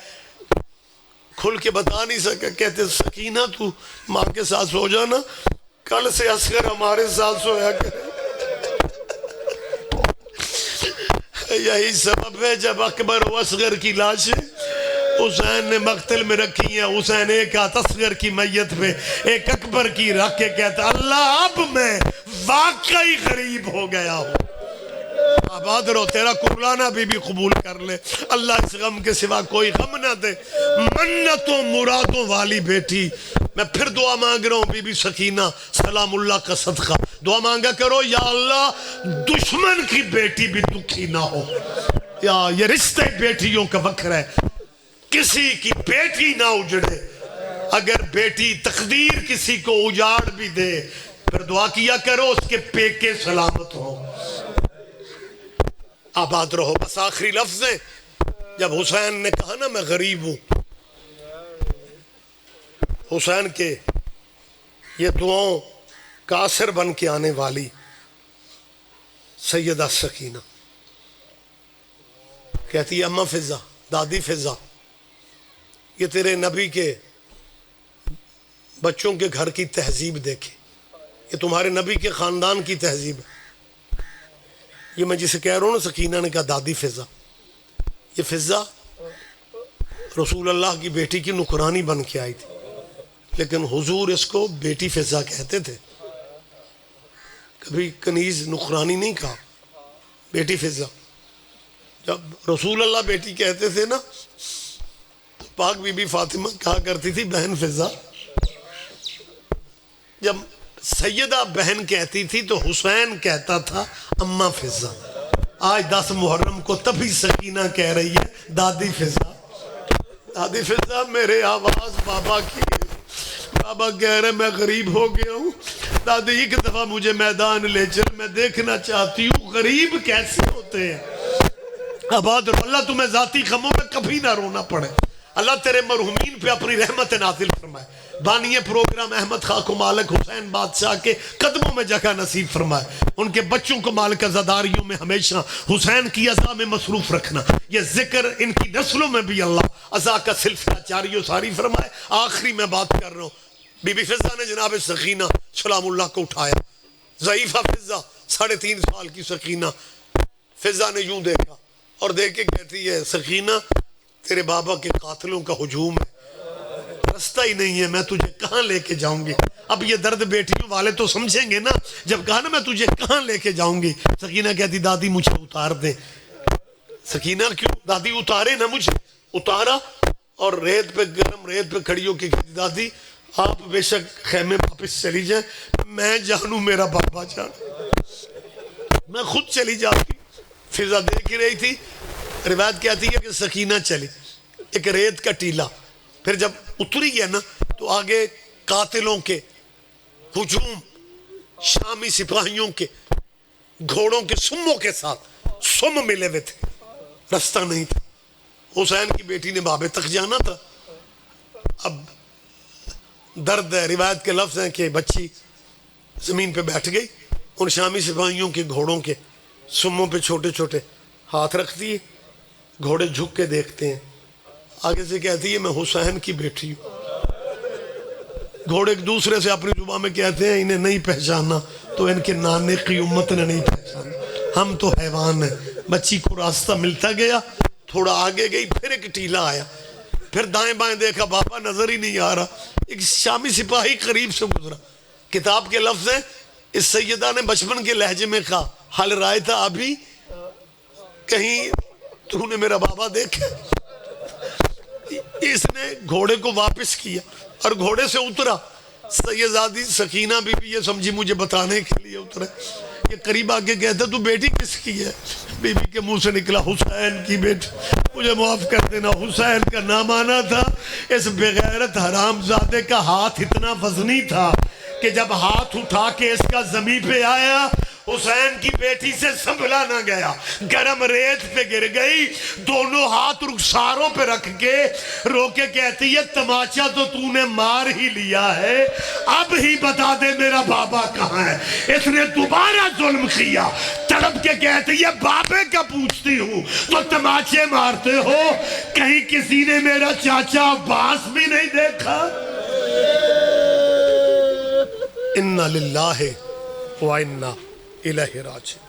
کھل کے بتا نہیں سکا۔ کہتے سکینہ تو ماں کے ساتھ سو جانا، کل سے اصغر ہمارے ساتھ سویا کرے۔ یہی سبب ہے جب اکبر و اصغر کی لاشیں حسین نے مقتل میں رکھی ہیں، حسین ایک ہاتھ اصغر کی میت پہ ایک اکبر کی رکھ کے کہتا اللہ اب میں واقعی غریب ہو گیا ہوں۔ آباد رہو، تیرا قربانہ بھی قبول کر لے، اللہ اس غم کے سوا کوئی غم نہ دے۔ منتوں مرادوں والی بیٹی، میں پھر دعا مانگ رہا ہوں بی بی سکینہ سلام اللہ کا صدقہ دعا مانگا کرو، یا اللہ دشمن کی بیٹی بھی دکھی نہ ہو، یا یہ رشتے بیٹیوں کا وکر ہے، کسی کی بیٹی نہ اجڑے۔ اگر بیٹی تقدیر کسی کو اجاڑ بھی دے پھر دعا کیا کرو اس کے پیکے سلامت ہو، آباد رہو۔ بس آخری لفظ ہے، جب حسین نے کہا نا میں غریب ہوں، حسین کے یہ دعاؤں کا اثر بن کے آنے والی سیدہ سکینہ کہتی ہے اماں فضا، دادی فضا، یہ تیرے نبی کے بچوں کے گھر کی تہذیب دیکھے، یہ تمہارے نبی کے خاندان کی تہذیب ہے۔ یہ میں جسے کہہ رہا ہوں نا، سکینہ نے کہا دادی فضا، یہ فضا رسول اللہ کی بیٹی کی نکرانی بن کے آئی تھی، لیکن حضور اس کو بیٹی فضا کہتے تھے، کبھی کنیز نکرانی نہیں کہا، بیٹی فضا۔ جب رسول اللہ بیٹی کہتے تھے نا تو پاک بی بی فاطمہ کہا کرتی تھی بہن فضا۔ جب سیدہ بہن کہتی تھی تو حسین کہتا تھا اماں فضا۔ آج 10 محرم کو تبھی سکینہ کہہ رہی ہے دادی فضا۔ دادی فضا میرے آواز بابا کی، بابا کہہ رہے میں غریب ہو گیا ہوں، دادی ایک دفعہ مجھے میدان لے چل، میں دیکھنا چاہتی ہوں غریب کیسے ہوتے ہیں۔ آباد رو، اللہ تمہیں ذاتی غموں میں کبھی نہ رونا پڑے، اللہ تیرے مرحومین پہ اپنی رحمت نازل فرمائے، بانی پروگرام احمد خان کو مالک حسین بادشاہ کے قدموں میں جگہ نصیب فرمائے، ان کے بچوں کو مالک عزاداریوں میں ہمیشہ حسین کی عزا میں مصروف رکھنا، یہ ذکر ان کی نسلوں میں بھی اللہ عزا کا سلسلہ جاری و ساری فرمائے۔ آخری میں بات کر رہا ہوں، بی بی فضا نے جناب سکینہ سلام اللہ کو اٹھایا، ضعیفہ فضا 3.5 سال کی سکینہ، فضا نے یوں دیکھا اور دیکھ کے کہتی ہے سکینہ تیرے بابا کے قاتلوں کا ہجوم ہے، رستہ ہی نہیں ہے، میں تجھے کہاں لے کے جاؤں گی؟ اب یہ درد بیٹیوں والے تو سمجھیں گے نا، جب کہا نا میں تجھے کہاں لے کے جاؤں گی، سکینہ کہتی دادی مجھے اتار دیں۔ سکینہ کیوں؟ دادی اتارے نا مجھے، اتارا اور ریت پہ گرم ریت پہ کھڑی ہو کے کہتی دادی آپ بے شک خیمے واپس چلی جائیں، میں جانوں میرا بابا جان، میں خود چلی جاتی۔ فضا دیکھ ہی رہی تھی، روایت کہتی ہے کہ سکینہ چلی، ایک ریت کا ٹیلا، پھر جب اتری ہے نا تو آگے قاتلوں کے ہجوم، شامی سپاہیوں کے گھوڑوں کے سموں کے ساتھ سم ملے ہوئے تھے، رستہ نہیں تھا۔ حسین کی بیٹی نے بابے تک جانا تھا، اب درد ہے، روایت کے لفظ ہیں کہ بچی زمین پہ بیٹھ گئی، ان شامی سپاہیوں کے گھوڑوں کے سموں پہ چھوٹے چھوٹے ہاتھ رکھتی ہے، گھوڑے جھک کے دیکھتے ہیں، آگے سے کہتی ہے میں حسین کی بیٹی ہوں۔ گھوڑے ایک دوسرے سے اپنی زبان میں کہتے ہیں انہیں نہیں پہچانا تو ان کے نانے کی امت نے نہیں پہچانا، ہم تو حیوان ہیں۔ بچی کو راستہ ملتا گیا، تھوڑا آگے گئی، پھر ایک ٹیلا آیا، پھر دائیں بائیں دیکھا بابا نظر ہی نہیں آ رہا، ایک شامی سپاہی قریب سے گزرا، کتاب کے لفظ ہیں اس سیدہ نے بچپن کے لہجے میں کہا حل رائے تھا ابھی کہیں تو نے میرا بابا دیکھا؟ اس نے گھوڑے کو واپس کیا اور گھوڑے سے اترا، سیدزادی سکینہ بی بی یہ سمجھی مجھے بتانے کے لیے اترے، یہ قریب آ کے کہتا تو بیٹی کس کی ہے؟ بی بی کے منہ سے نکلا حسین کی بیٹی، مجھے معاف کر دینا، حسین کا نام آنا تھا۔ اس بغیرت حرام زادے کا ہاتھ اتنا وزنی تھا کہ جب ہاتھ اٹھا کے اس کا زمین پہ آیا حسین کی بیٹی سے سنبھلا نہ گیا، گرم ریت پہ گر گئی، دونوں ہاتھ رخساروں پہ رکھ کے رو کے کہتی ہے تماچا تو تو نے مار ہی لیا ہے، اب ہی بتا دے میرا بابا کہاں ہے۔ اس نے دوبارہ ظلم کیا، تڑپ کے کہتی ہے بابے کا پوچھتی ہوں تو تماچے مارتے ہو، کہیں کسی نے میرا چاچا عباس بھی نہیں دیکھا؟ اِنَّا لِلَّهِ وَإِنَّا إِلَيْهِ راجعون۔